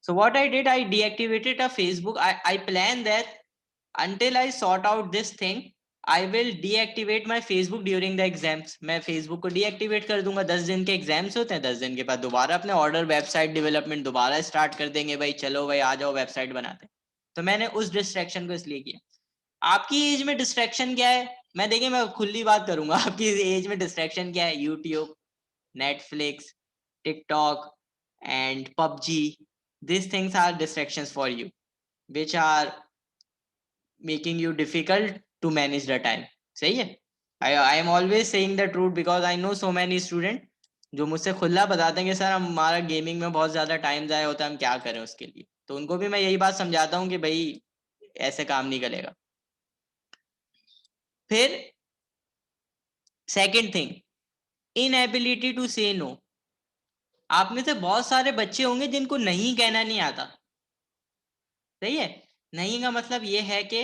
So what I did, I deactivated a Facebook. I plan that until I sort out this thing, I will deactivate my Facebook during the exams. मैं Facebook को deactivate कर दूंगा. 10 दिन के एग्जाम्स होते हैं, 10 दिन के बाद दोबारा अपने ऑर्डर वेबसाइट डेवलपमेंट दोबारा स्टार्ट कर देंगे. भाई चलो भाई आ जाओ वेबसाइट बनाते हैं. तो मैंने उस डिस्ट्रैक्शन को इसलिए किया. आपकी एज में डिस्ट्रैक्शन क्या है? मैं देखिए, मैं खुली बात करूंगा, आपकी एज में डिस्ट्रैक्शन क्या है? YouTube, Netflix, TikTok and PUBG. This things are distractions for you which are making you difficult to manage the time. सही है. I am always saying the truth because I know so many student जो मुझसे खुला बताते हैं कि sir हमारा gaming में बहुत ज्यादा टाइम जाया होता है, हम क्या करें उसके लिए. तो उनको भी मैं यही बात समझाता हूँ कि भाई ऐसे काम नहीं करेगा. फिर second thing, inability to say no. आप में से बहुत सारे बच्चे होंगे जिनको नहीं कहना नहीं आता. सही है. नहीं का मतलब ये है कि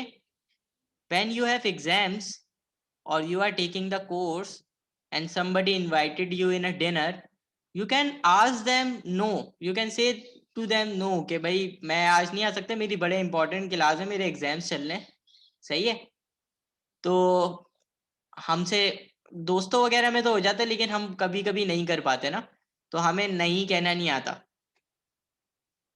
when you have exams or you are taking the course and somebody invited you in a dinner, you can ask them no, you can say to them no कि भाई मैं आज नहीं आ सकता, मेरी बड़े इंपॉर्टेंट क्लास है, मेरे एग्जाम्स चल रहे हैं. सही है. तो हमसे दोस्तों वगैरह में तो हो जाता है, लेकिन हम कभी कभी नहीं कर पाते ना, तो हमें नहीं कहना नहीं आता.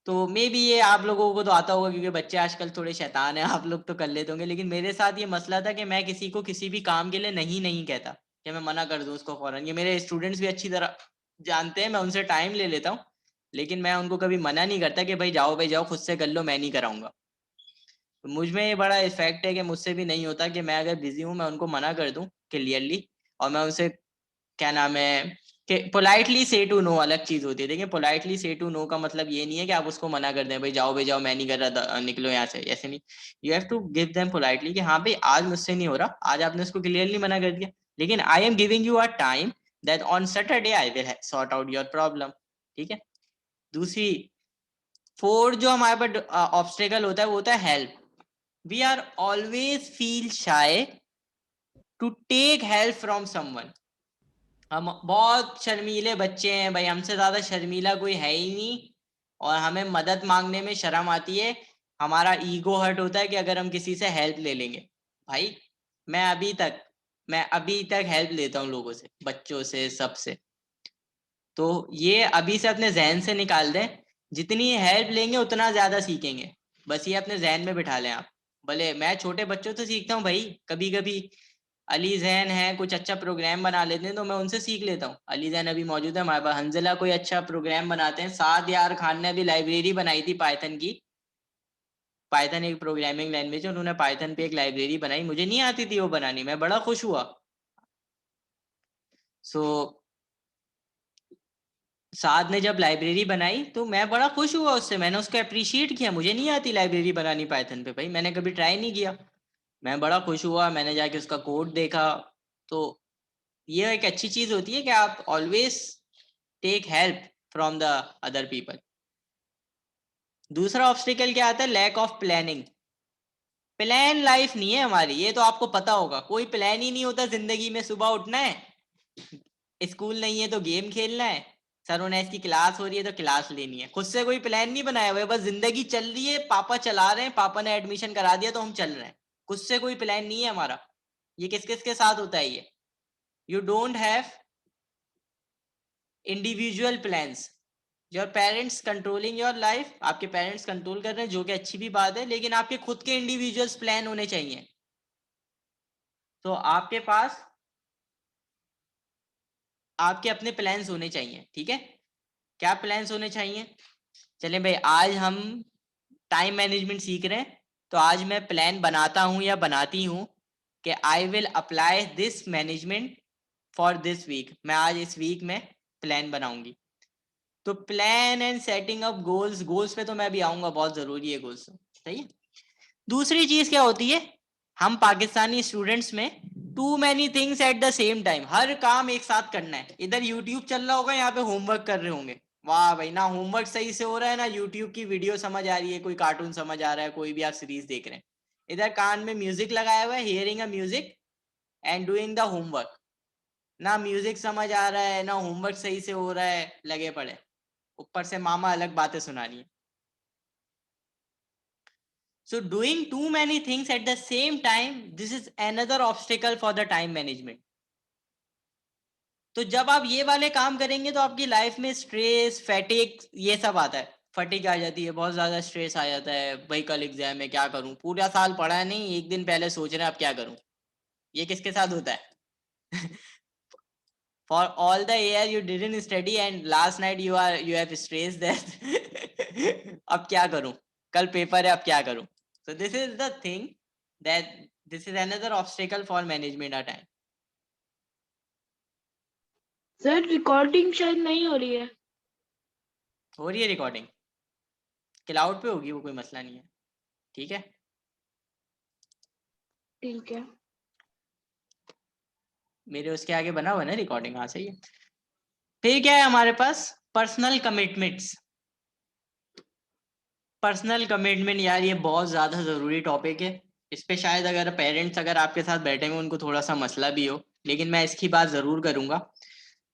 तो मे बी ये आप लोगों को तो आता होगा क्योंकि बच्चे आजकल थोड़े शैतान हैं, आप लोग तो कर लेते होंगे. लेकिन मेरे साथ ये मसला था कि मैं किसी को किसी भी काम के लिए नहीं नहीं कहता, कि मैं मना कर दूं उसको फौरन. ये मेरे स्टूडेंट्स भी अच्छी तरह जानते हैं, मैं उनसे टाइम ले लेता हूँ, लेकिन मैं उनको कभी मना नहीं करता कि भाई जाओ खुद से कर लो, मैं नहीं कराऊंगा. तो मुझ में ये बड़ा इफेक्ट है कि मुझसे भी नहीं होता कि मैं अगर बिजी हूँ मैं उनको मना कर दूं क्लियरली, और मैं उनसे क्या नाम है कि पोलाइटली से टू नो अलग चीज होती है. देखिए पोलाइटली से टू नो का मतलब ये नहीं है कि आप उसको मना कर दें, भाई जाओ मैं नहीं कर रहा, निकलो यहाँ से, ऐसे नहीं. You have to give them politely कि हाँ भाई आज मुझसे नहीं हो रहा, आज आपने उसको क्लियरली मना कर दिया, लेकिन I am giving you a time that on Saturday I will sort out your problem. ठीक है. दूसरी, फोर्थ जो हमारे पर ऑब्स्टेकल होता है वो होता है help. We are always feel shy to take help from someone. हम बहुत शर्मीले बच्चे हैं भाई, हमसे ज्यादा शर्मीला कोई है ही नहीं, और हमें मदद मांगने में शर्म आती है. हमारा ईगो हर्ट होता है कि अगर हम किसी से हेल्प ले लेंगे. भाई मैं अभी तक हेल्प लेता हूँ लोगों से, बच्चों से, सबसे. तो ये अभी से अपने जहन से निकाल दें, जितनी हेल्प लेंगे उतना ज्यादा सीखेंगे. बस ये अपने जहन में बिठा लें आप. भले मैं छोटे बच्चों से सीखता हूँ भाई, कभी कभी अली जैन है कुछ अच्छा प्रोग्राम बना लेते हैं तो मैं उनसे सीख लेता हूँ. अली जैन अभी मौजूद है हमारे पास, हंजला कोई अच्छा प्रोग्राम बनाते हैं, साद यार खान ने अभी लाइब्रेरी बनाई थी पाइथन की. पाइथन एक प्रोग्रामिंग लैंग्वेज है, उन्होंने पाइथन पे एक लाइब्रेरी बनाई, मुझे नहीं आती थी वो बनानी, मैं बड़ा खुश हुआ. सो साद ने जब लाइब्रेरी बनाई तो मैं बड़ा खुश हुआ उससे, मैंने उसको अप्रिशिएट किया. मुझे नहीं आती लाइब्रेरी बनानी पाइथन पे, भाई मैंने कभी ट्राई नहीं किया. मैं बड़ा खुश हुआ, मैंने जाके उसका कोड देखा. तो ये एक अच्छी चीज होती है कि आप always take help from the other people. दूसरा ऑब्स्टिकल क्या आता है? Lack of planning. Plan life नहीं है हमारी, ये तो आपको पता होगा। कोई प्लान ही नहीं होता जिंदगी में। सुबह उठना है, स्कूल नहीं है तो गेम खेलना है, सरोनेस की क्लास हो रही है तो क्लास लेनी है। खुद से कोई प्लान नहीं बनाया हुआ है, बस जिंदगी चल रही है, पापा चला रहे हैं, पापा ने एडमिशन करा दिया तो हम चल रहे हैं। खुद से कोई प्लान नहीं है हमारा। ये किस किस के साथ होता है ये? You don't have individual plans. Your parents controlling your life, आपके पेरेंट्स कंट्रोल कर रहे हैं, जो कि अच्छी भी बात है, लेकिन आपके खुद के इंडिविजुअल्स प्लान होने चाहिए। तो आपके पास आपके अपने प्लान्स होने चाहिए, ठीक है? क्या प्लान्स होने चाहिए? चलें भाई, आज हम टाइम मैनेजमेंट सीख रहे हैं, तो आज मैं प्लान बनाता हूं या बनाती हूं कि I will apply this management for this week. मैं आज इस वीक में प्लान बनाऊंगी। तो plan and setting up goals, goals पे तो मैं भी आऊंगा, बहुत जरूरी है गोल्स, सही है। दूसरी चीज क्या होती है, हम पाकिस्तानी स्टूडेंट्स में too many things at the same time, हर काम एक साथ करना है। इधर यूट्यूब चल रहा होगा, यहाँ पे होमवर्क कर रहे होंगे, वाह भाई, ना होमवर्क सही से हो रहा है, ना यूट्यूब की वीडियो समझ आ रही है, कोई कार्टून समझ आ रहा है, कोई भी आप सीरीज देख रहे हैं। इधर कान में म्यूजिक लगाया हुआ है, hearing a music and doing the homework. ना म्यूजिक समझ आ रहा है, ना होमवर्क सही से हो रहा है, लगे पड़े, ऊपर से मामा अलग बातें सुना रही है। So doing too many things at the same time, this is another obstacle for the time management. तो जब आप ये वाले काम करेंगे तो आपकी लाइफ में स्ट्रेस, फैटिक, ये सब आता है। फटीक आ जाती है, बहुत ज्यादा स्ट्रेस आ जाता है, भाई कल एग्जाम है, क्या करूं, पूरा साल पढ़ा है नहीं, एक दिन पहले सोच रहे हैं अब क्या करूं। ये किसके साथ होता है? For all the year you didn't study and last night you have stressed that अब क्या करूं, कल पेपर है, अब क्या करूं। So this is the thing, that this is another obstacle for management our time.
Sir recording शायद नहीं हो रही है।
हो रही है रिकॉर्डिंग, क्लाउड पे होगी वो, कोई मसला नहीं है, ठीक है।
ठीक है।
मेरे उसके आगे बना हुआ है ना रिकॉर्डिंग, हाँ सही है। फिर क्या है हमारे पास, पर्सनल कमिटमेंट्स। पर्सनल कमिटमेंट यार, ये बहुत ज्यादा जरूरी टॉपिक है। इस पे शायद अगर पेरेंट्स अगर आपके साथ बैठे हुए उनको थोड़ा सा मसला भी हो, लेकिन मैं इसकी बात जरूर करूंगा।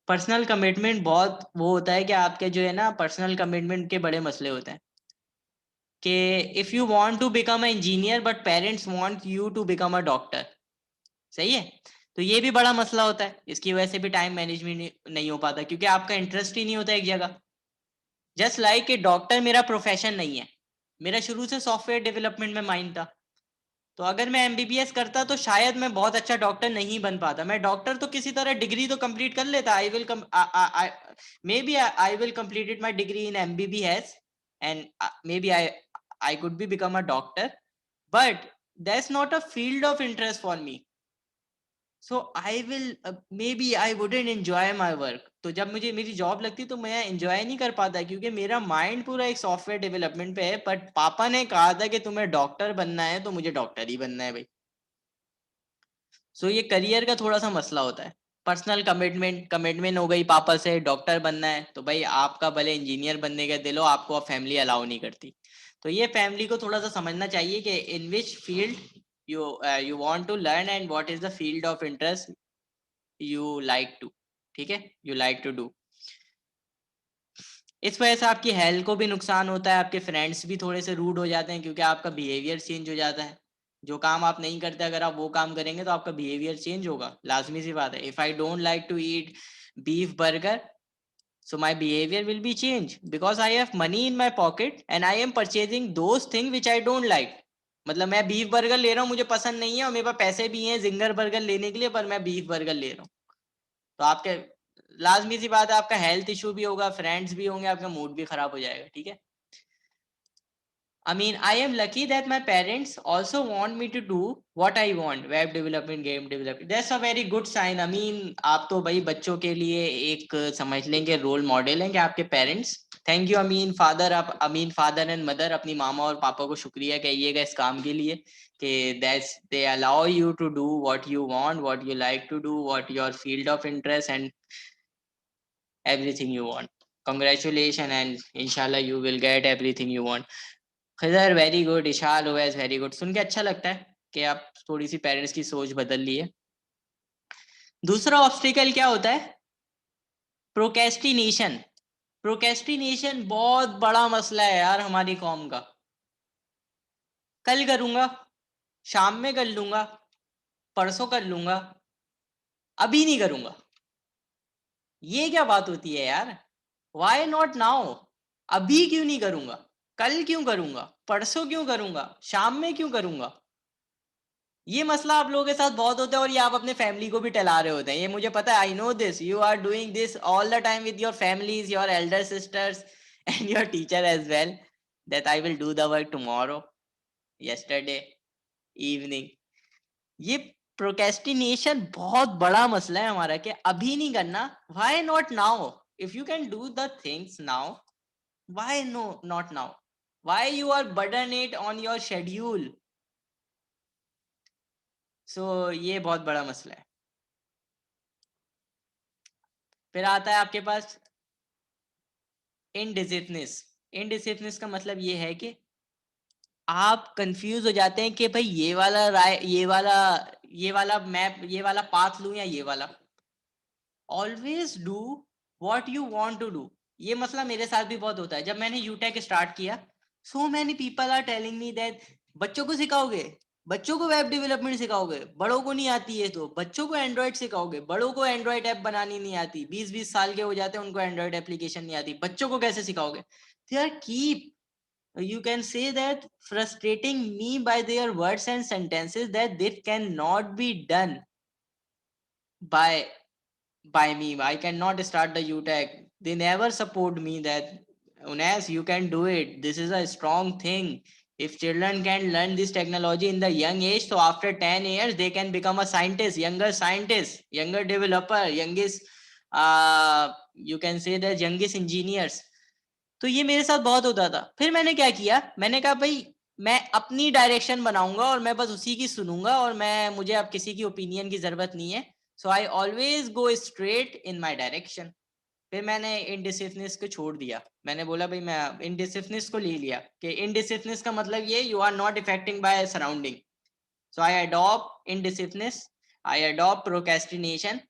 पर्सनल कमिटमेंट बहुत वो होता है कि आपके जो है ना, पर्सनल कमिटमेंट के बड़े मसले होते हैं कि if you want to become a engineer but parents want you to become a doctor, सही है, तो ये भी बड़ा मसला होता है। इसकी वजह से भी टाइम मैनेजमेंट नहीं हो पाता, क्योंकि आपका इंटरेस्ट ही नहीं होता एक जगह। जस्ट लाइक डॉक्टर मेरा प्रोफेशन नहीं है, मेरा शुरू से सॉफ्टवेयर डेवलपमेंट में माइंड था, तो अगर मैं एमबीबीएस करता तो शायद मैं बहुत अच्छा डॉक्टर नहीं बन पाता। मैं डॉक्टर तो किसी तरह डिग्री तो कंप्लीट कर लेता, I will maybe I will completed my degree in MBBS and maybe I could be become a doctor, but that's not a field of interest for me, so I will maybe I wouldn't enjoy my work. तो जब मुझे मेरी job लगती तो मैं enjoy नहीं कर पाता, क्योंकि मेरा माइंड पूरा एक सॉफ्टवेयर डेवलपमेंट पे है। बट पापा ने कहा था कि तुम्हें डॉक्टर बनना है तो मुझे डॉक्टर ही बनना है भाई। सो ये करियर का थोड़ा सा मसला होता है। पर्सनल कमिटमेंट हो गई, पापा से डॉक्टर बनना है, तो भाई आपका भले इंजीनियर बनने का दिल हो, आपको अब फैमिली अलाउ नहीं करती। तो ये फैमिली को थोड़ा सा समझना चाहिए कि in which field you want to learn and what is the field of interest you like to, ठीक है, you like to do। इस वजह से आपकी हेल्थ को भी नुकसान होता है, आपके फ्रेंड्स भी थोड़े से रूड हो जाते हैं, क्योंकि आपका बिहेवियर चेंज हो जाता है। जो काम आप नहीं करते अगर आप वो काम करेंगे तो आपका बिहेवियर चेंज होगा, लाजमी सी बात है। If I don't like to eat beef burger, so my behavior will be changed because I have money in my pocket and I am purchasing those things which I don't like। मतलब मैं beef burger ले रहा हूँ, मुझे पसंद नहीं है, और मेरे पास पैसे भी हैं जिंगर बर्गर लेने के लिए, पर मैं बीफ बर्गर ले रहा हूँ। तो आपके लाजमी सी बात है, आपका हेल्थ इशू भी होगा, फ्रेंड्स भी होंगे, आपका मूड भी खराब हो जाएगा, ठीक है। I mean, I am lucky that my parents also want me to do what I want, web development, game development. That's a very good sign. I mean, आप तो भाई बच्चों के लिए एक समझ लेंगे रोल मॉडल हैं कि आपके parents. Thank you Ameen father, आप अमीन फादर एंड मदर, अपनी मामा और पापा को शुक्रिया कहिएगा इस काम के लिए कि that's they allow you to do what you want, what you like to do, what your field of interest and everything you want. Congratulations, and inshallah you will get everything you want. Khizar very good, Ishal Owais very good. सुन के अच्छा लगता है कि आप थोड़ी सी parents की सोच बदल ली है। दूसरा ऑब्स्टिकल क्या होता है? प्रोकेस्टिनेशन। प्रोकेस्टिनेशन बहुत बड़ा मसला है यार हमारी कौम का। कल करूंगा, शाम में कर लूंगा, परसों कर लूंगा, अभी नहीं करूंगा। ये क्या बात होती है यार? Why not now? अभी क्यों नहीं करूंगा? कल क्यों करूंगा? परसों क्यों करूंगा? शाम में क्यों करूंगा? ये मसला आप लोगों के साथ बहुत होता है और ये आप अपने फैमिली को भी टला रहे होते हैं। ये मुझे पता है, I know this, you are doing this all the time with your families, your elder sisters and your teacher as well, that I will do the work tomorrow, yesterday evening. ये प्रोकेस्टिनेशन बहुत बड़ा मसला है हमारा कि अभी नहीं करना। Why not now? If you can do the things now, why no not now? Why you are burden it on your schedule? So ये बहुत बड़ा मसला है। फिर आता है आपके पास इनडिसिप्लिननेस। इनडिसिप्लिननेस का मतलब ये है कि आप कंफ्यूज हो जाते हैं कि भाई ये वाला ये वाला मैप, ये वाला पाथ लूं या ये वाला। Always do what you want to do. ये मसला मेरे साथ भी बहुत होता है। जब मैंने यूटेक स्टार्ट किया, so many people are telling me that बच्चों को सिखाओगे, बच्चों को वेब डेवलपमेंट सिखाओगे, बड़ों को नहीं आती है तो बच्चों को एंड्रॉइड सिखाओगे, बड़ों को एंड्रॉइड ऐप बनानी नहीं आती, 20-20 साल के हो जाते हैं उनको एंड्रॉइड एप्लीकेशन नहीं आती, बच्चों को कैसे सिखाओगे? They are keep, you can say that, frustrating me by their words and sentences that they cannot be done by me. I cannot start the UTech. They never support me that Unas, you can do it. This is a strong thing. If children can learn this technology in the young age, so after 10 years they can become a scientist, younger developer, youngest, you can say the youngest engineers. तो ये मेरे साथ बहुत होता था। फिर मैंने क्या किया, मैंने कहा भाई मैं अपनी डायरेक्शन बनाऊंगा और मैं बस उसी की सुनूंगा और मुझे अब किसी की ओपिनियन की जरूरत नहीं है। So I always go straight in my direction. फिर मैंने इनडिसिप्लिननेस को छोड़ दिया। मैंने बोला भाई मैं इनडिसिप्लिननेस को ले लिया कि इनडिसिप्लिननेस का मतलब ये you are not affecting by surrounding. So I adopt indisciplineness, I adopt procrastination,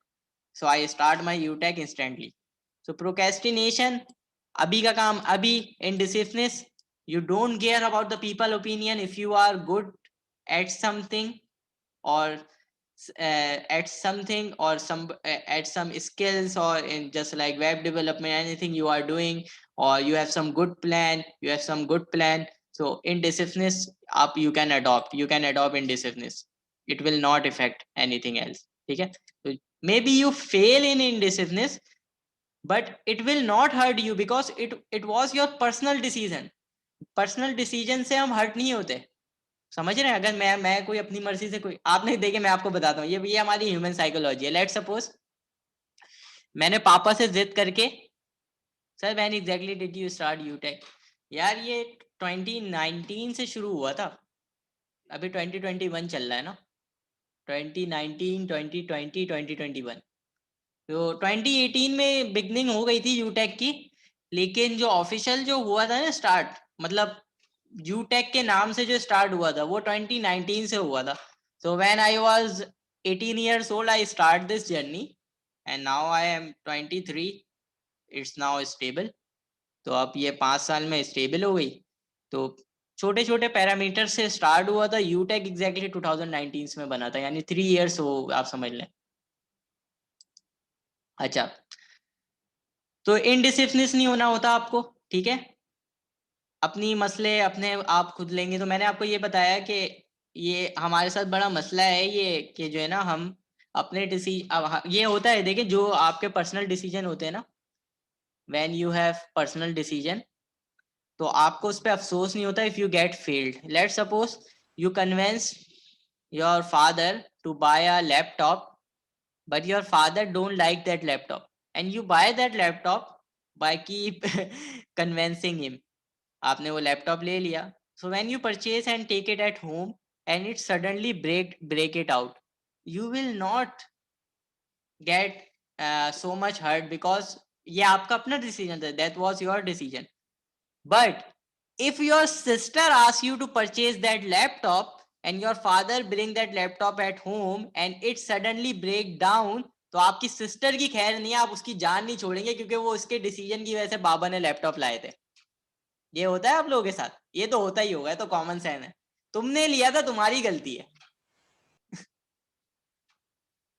so I start my Utech instantly. So procrastination अभी का काम अभी, indisciplineness you don't care about the people opinion. If you are good at something or at something or at some skills or in just like web development, anything you are doing, or you have some good plan, so indecisiveness up you can adopt indecisiveness. It will not affect anything else. Okay, so maybe you fail in indecisiveness but it will not hurt you because it was your personal decision. Personal decision से हम hurt नहीं होते, समझ रहे हैं? अगर मैं कोई अपनी मर्जी से कोई, आपने देखे, मैं आपको बताता हूँ, ये हमारी ह्यूमन साइकोलॉजी है। लेट्स सपोज मैंने पापा से जिद करके, sir when exactly did you start Utech? यार ये 2019 से शुरू हुआ था, अभी 2021 चल रहा है ना, 2019, 2020, 2021, तो 2018 में बिगनिंग हो गई थी यूटेक की। लेकिन जो ऑफिशियल जो हुआ था ना स्टार्ट, मतलब यूटेक के नाम से जो स्टार्ट हुआ था वो 2019 से हुआ था। So when I was 18 years old I start this journey and now I am 23. It's now stable. तो अब ये 5 साल में स्टेबल हो गई। तो छोटे छोटे पैरामीटर से स्टार्ट हुआ था यूटेक, एग्जैक्टली 2019 में बना था, यानी 3 years हो, आप समझ लें। अच्छा, तो इनडिसिप्लिननेस नहीं होना होता आपको, ठीक है? अपनी मसले अपने आप खुद लेंगे। तो मैंने आपको ये बताया कि ये हमारे साथ बड़ा मसला है ये, कि जो है ना हम अपने ये होता है, देखिए जो आपके पर्सनल डिसीजन होते हैं ना, when you have personal decision, तो आपको उस पर अफसोस नहीं होता if you get failed. Let's suppose you convince your father to buy a laptop but your father don't like that laptop and you buy that laptop by keep convincing him. आपने वो laptop ले लिया, so when you purchase and take it at home and it suddenly break it out, you will not get so much hurt because ये आपका अपना decision था, that was your decision. But if your sister asks you to purchase that laptop and your father bring that laptop at home and it suddenly break down, तो आपकी sister की खैर नहीं है, आप उसकी जान नहीं छोड़ेंगे क्योंकि वो उसके डिसीजन की वजह से बाबा ने लैपटॉप लाए थे। ये होता है आप लोगों के साथ? ये तो होता ही होगा, तो कॉमन सेंस है। तुमने लिया था, तुम्हारी गलती है।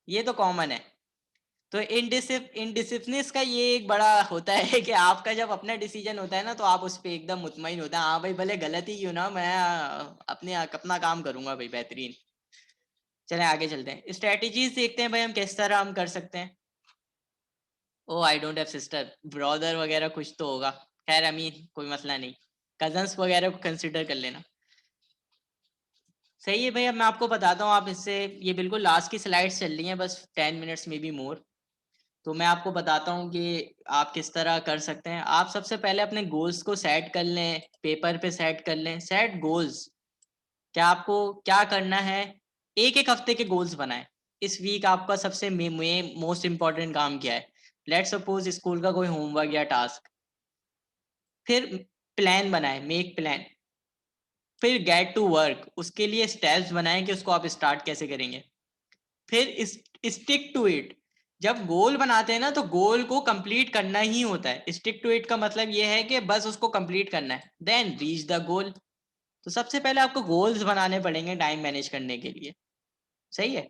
ये तो कॉमन है। तो इनडिसिप्लिननेस का ये एक बड़ा होता है कि आपका जब अपना डिसीजन होता है ना, तो आप उस पर एकदम मुतमईन होता है, हाँ भाई भले गलत ही क्यों ना, मैं अपना काम करूंगा भाई बेहतरीन। चलें आगे चलते हैं, स्ट्रेटेजीज देखते हैं भाई हम किस तरह हम कर सकते हैं। Oh I don't have sister, brother वगैरह कुछ तो होगा, खैर अमीन कोई मसला नहीं, कजन्स वगैरह को कंसिडर कर लेना। सही है भाई, अब मैं आपको बताता हूँ, आप इससे, ये बिल्कुल लास्ट की स्लाइड्स चल रही हैं, बस 10 मिनट्स में भी मोर। तो मैं आपको बताता हूँ कि आप किस तरह कर सकते हैं। आप सबसे पहले अपने गोल्स को सेट कर लें, पेपर पे सेट कर लें, सेट गोल्स। क्या आपको क्या करना है, एक एक हफ्ते के गोल्स बनाएं। इस वीक आपका सबसे मोस्ट इम्पोर्टेंट काम क्या है। लेट सपोज स्कूल का कोई होमवर्क या टास्क, फिर प्लान बनाएं, मेक प्लान, फिर गेट टू वर्क, उसके लिए स्टेप्स बनाएं कि उसको आप स्टार्ट कैसे करेंगे, फिर स्टिक टू इट। जब गोल बनाते हैं ना, तो गोल को कंप्लीट करना ही होता है। स्टिक टू इट का मतलब ये है कि बस उसको कंप्लीट करना है, देन रीच द गोल। तो सबसे पहले आपको गोल्स बनाने पड़ेंगे टाइम मैनेज करने के लिए, सही है।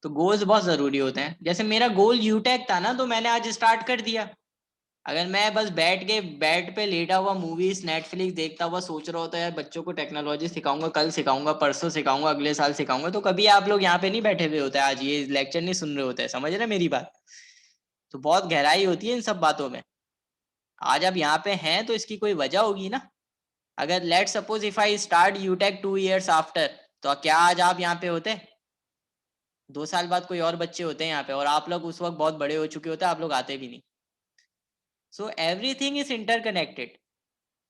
तो गोल्स बहुत जरूरी होते हैं। जैसे मेरा गोल यूटेक था ना, तो मैंने आज स्टार्ट कर दिया। अगर मैं बस बैठ के बेड पे लेटा हुआ मूवीज नेटफ्लिक्स देखता हुआ सोच रहा होता है यार बच्चों को टेक्नोलॉजी सिखाऊंगा, कल सिखाऊंगा, परसों सिखाऊंगा, अगले साल सिखाऊंगा, तो कभी आप लोग यहाँ पे नहीं बैठे हुए होते, आज ये लेक्चर नहीं सुन रहे होते हैं, समझ रहे मेरी बात। तो बहुत गहराई होती है इन सब बातों में। आज आप यहाँ पे हैं तो इसकी कोई वजह होगी ना। अगर let suppose if I start यूटेक 2 years after, तो क्या आज आप यहाँ पे होते? 2 साल बाद कोई और बच्चे होते हैं यहाँ पे, और आप लोग उस वक्त बहुत बड़े हो चुके होते हैं, आप लोग आते भी नहीं। So everything is interconnected.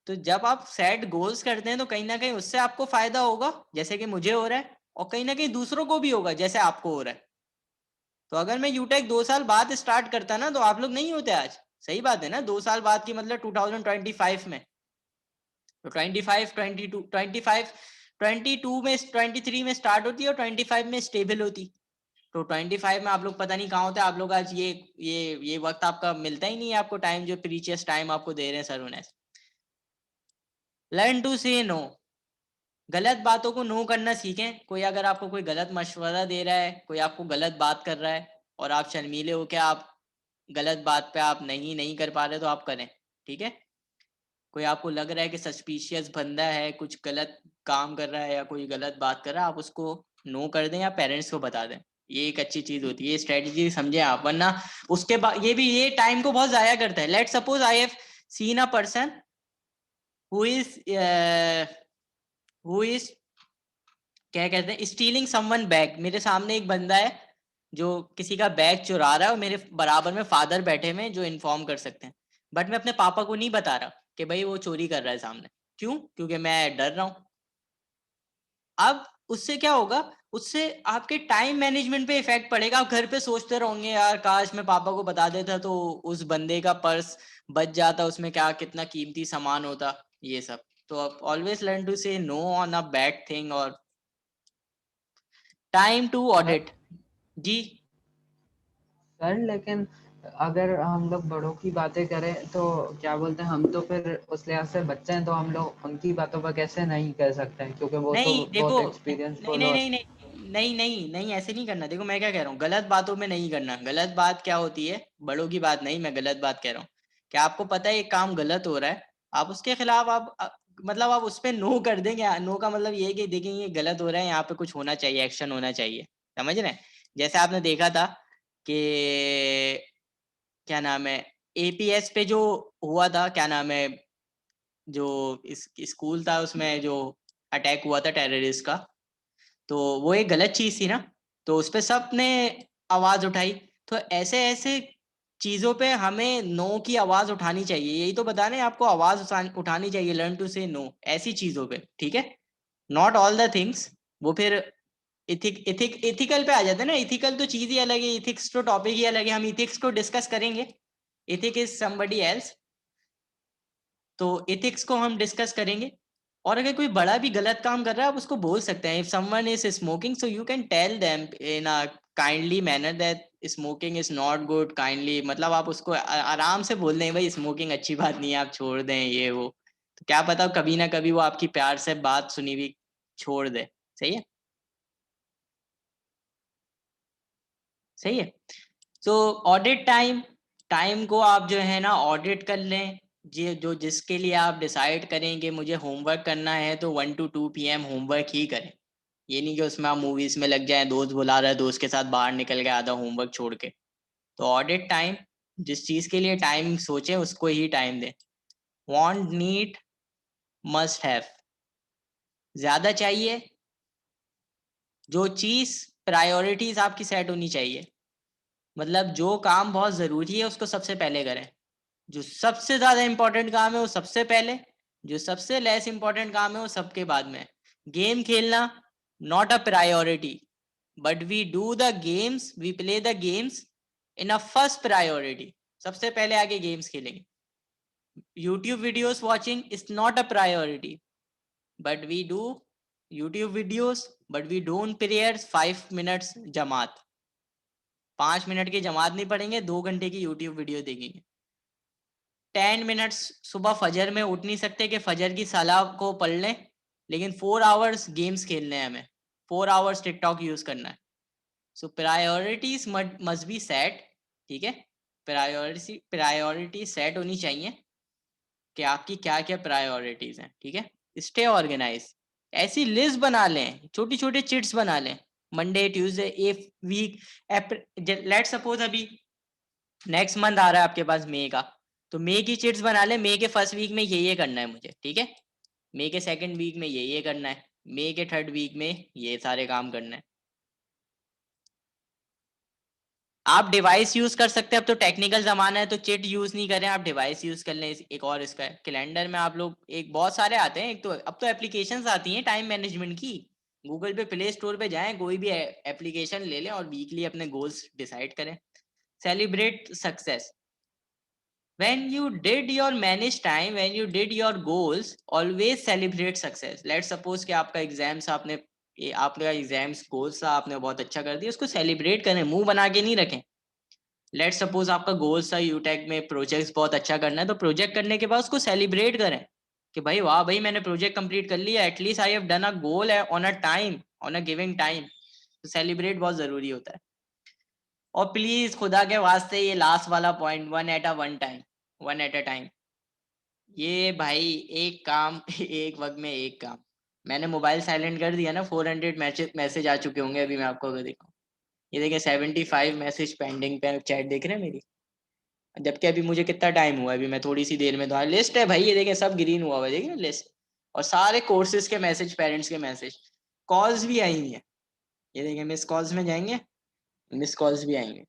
तो जब आप सेट गोल्स करते हैं तो कहीं ना कहीं उससे आपको फायदा होगा, जैसे कि मुझे हो रहा है, और कहीं ना कहीं दूसरों को भी होगा जैसे आपको हो रहा है। तो अगर मैं यूटेक 2 साल बाद स्टार्ट करता ना, तो आप लोग नहीं होते आज। सही बात है ना, 2 साल बाद की मतलब 2025 में। तो 25 22 25 22 में 23 में स्टार्ट होती है और 25 में स्टेबल होती। तो 25 में आप लोग पता नहीं कहाँ होते आप लोग आज। ये वक्त आपका मिलता ही नहीं है आपको, टाइम जो प्रीचियस टाइम आपको दे रहे हैं सर उन्हें। लर्न टू से नो, गलत बातों को नो करना सीखें। कोई अगर आपको कोई गलत मशवरा दे रहा है, कोई आपको गलत बात कर रहा है और आप शर्मीले हो के आप गलत बात पे आप नहीं कर पा रहे, तो आप करें, ठीक है। कोई आपको लग रहा है कि सस्पिशियस बंदा है, कुछ गलत काम कर रहा है या कोई गलत बात कर रहा है, आप उसको नो कर दें या पेरेंट्स को बता दें। ये एक अच्छी चीज होती है, ये स्ट्रेटजी समझे आप, वरना उसके बाद ये टाइम को बहुत जाया करता है। Late suppose I have seen a person who is क्या कहते हैं, स्टीलिंग समवन बैग। मेरे सामने एक बंदा है जो किसी का बैग चुरा रहा है, और मेरे बराबर में फादर बैठे हुए जो इन्फॉर्म कर सकते हैं, बट मैं अपने पापा को नहीं बता रहा कि भाई वो चोरी कर रहा है सामने। क्यों? क्योंकि मैं डर रहा हूं। अब उससे क्या होगा, उससे आपके टाइम मैनेजमेंट पे इफेक्ट पड़ेगा। आप घर पे सोचते रहोगे यार काश मैं पापा को बता देता तो उस बंदे का पर्स बच जाता, उसमें क्या कितना कीमती सामान होता, ये सब। तो आप always learn to say no on a bad thing. और टाइम टू ऑडिट जी।
सर लेकिन अगर हम लोग बड़ों की बातें करें तो क्या बोलते हैं, हम तो फिर उस लिहाज से बच्चे हैं, तो हम लोग उनकी बातों पर कैसे नहीं कह सकते हैं, क्योंकि वो तो
नहीं देखो,
बहुत
नहीं
एक्सपीरियंसफुल
नहीं
और
नहीं नहीं नहीं नहीं नहीं ऐसे नहीं करना। देखो मैं क्या कह रहा हूँ, गलत बातों में नहीं करना। गलत बात क्या होती है, बड़ों की बात नहीं, मैं गलत बात कह रहा हूँ कि आपको पता है एक काम गलत हो रहा है, आप उसके खिलाफ मतलब आप उस पर नो कर देंगे। नो का मतलब ये है कि देखेंगे ये गलत हो रहा है, यहाँ पे कुछ होना चाहिए, एक्शन होना चाहिए, समझ रहे हैं। जैसे आपने देखा था कि क्या नाम है, एपीएस पे जो हुआ था, क्या नाम है, जो इस स्कूल था उसमें जो अटैक हुआ था टेररिस्ट का, तो वो एक गलत चीज थी ना। तो उस पे सब ने आवाज उठाई। तो ऐसे ऐसे चीजों पे हमें नो की आवाज उठानी चाहिए। यही तो बता रहे हैं आपको, आवाज उठानी चाहिए, लर्न टू से नो ऐसी चीजों पे, ठीक है। Not all the things. वो फिर इथिकल पे आ जाते हैं ना। इथिकल तो चीज ही अलग है, इथिक्स तो टॉपिक ही अलग है, हम इथिक्स को डिस्कस करेंगे। Ethic is somebody else. तो एथिक्स को हम डिस्कस करेंगे। और अगर कोई बड़ा भी गलत काम कर रहा है आप उसको बोल सकते हैं। If someone is smoking so you can tell them in a kindly manner that smoking is not good kindly, मतलब आप उसको आराम से बोल दें भाई स्मोकिंग अच्छी बात नहीं है, आप छोड़ दें ये वो। तो क्या पता कभी ना कभी वो आपकी प्यार से बात सुनी हुई छोड़ दे। सही है, सही है। सो ऑडिट टाइम, टाइम को आप जो है ना ऑडिट कर लें। जो जिसके लिए आप डिसाइड करेंगे मुझे होमवर्क करना है तो 1 to 2 PM होमवर्क ही करें। ये नहीं कि उसमें आप मूवीज में लग जाएं, दोस्त बुला रहा है दोस्त के साथ बाहर निकल गए आधा होमवर्क छोड़ के। तो ऑडिट टाइम, जिस चीज के लिए टाइम सोचे उसको ही टाइम दें। वांट, नीड, मस्ट हैव, ज्यादा चाहिए। जो चीज प्रायोरिटीज आपकी सेट होनी चाहिए, मतलब जो काम बहुत जरूरी है उसको सबसे पहले करें। जो सबसे ज्यादा इंपॉर्टेंट काम है वो सबसे पहले, जो सबसे लेस इंपॉर्टेंट काम है वो सबके बाद में। गेम खेलना not a priority, but we do the games, we play the games in a first priority. सबसे पहले आगे गेम्स खेलेंगे। YouTube videos watching is not a priority, but we do YouTube videos, but we don't prayer 5 minutes जमात। 5 minute की जमात नहीं पढ़ेंगे, 2 घंटे की यूट्यूब वीडियो देखेंगे। 10 मिनट्स सुबह फजर में उठ नहीं सकते कि फजर की सलाह को पढ़ लें, लेकिन 4 आवर्स गेम्स खेलने हैं हमें, 4 आवर्स टिकटॉक यूज करना है। सो प्रायोरिटीज मस्ट बी सेट। ठीक है, प्रायोरिटी सेट होनी चाहिए कि आपकी क्या क्या प्रायोरिटीज हैं। ठीक है, स्टे ऑर्गेनाइज। ऐसी लिस्ट बना लें, छोटी छोटी चिट्स बना लें। Monday, Tuesday, a week, let suppose अभी नेक्स्ट मंथ आ रहा है आपके पास मई का, तो मई की चिट्स बना ले। मई के फर्स्ट वीक में ये करना है मुझे, ठीक है। मई के सेकंड वीक में ये करना है। मई के थर्ड वीक में ये सारे काम करना है। आप डिवाइस यूज कर सकते हैं, अब तो टेक्निकल जमाना है तो चिट यूज नहीं करें, आप डिवाइस यूज कर लें। एक और इसका कैलेंडर में आप लोग एक बहुत सारे आते हैं, एक तो अब तो एप्लीकेशंस आती हैं टाइम मैनेजमेंट की। गूगल पे प्ले स्टोर पे जाएं, कोई भी एप्लीकेशन ले लें और वीकली अपने गोल्स डिसाइड करें। Celebrate success. When you did your manage time, when you did your goals, always celebrate success. Let's suppose कि आपका एग्जाम्स आपका एग्जाम्स गोल्स था, आपने बहुत अच्छा कर दिया, उसको सेलिब्रेट करें, मुंह बना के नहीं रखें। लेट्स सपोज आपका गोल्स था यूटेक में प्रोजेक्ट्स बहुत अच्छा करना है, तो प्रोजेक्ट करने के बाद उसको सेलिब्रेट करें कि भाई वाह भाई मैंने प्रोजेक्ट कंप्लीट कर लिया, at least I have done a goal है on a time, on a giving time. तो सेलिब्रेट बहुत जरूरी होता है। और प्लीज खुदा के वास्ते ये लास्ट वाला point, one at a time. ये भाई एक काम एक वक्त में एक काम। मैंने मोबाइल साइलेंट कर दिया ना, 400 मैसेज आ चुके होंगे अभी, मैं आपको अगर देखूं, ये देखिए 75 मैसेज पेंडिंग पे, चैट देख रहे हैं मेरी। जबकि अभी मुझे कितना टाइम हुआ, अभी मैं थोड़ी सी देर में, तो लिस्ट है भाई, ये देखें सब ग्रीन हुआ हुआ है, देखिए लिस्ट। और सारे कोर्सेज के मैसेज, पेरेंट्स के मैसेज, कॉल्स भी आई हैं, ये देखें मिस कॉल्स में जाएंगे, मिस कॉल्स भी आएंगे।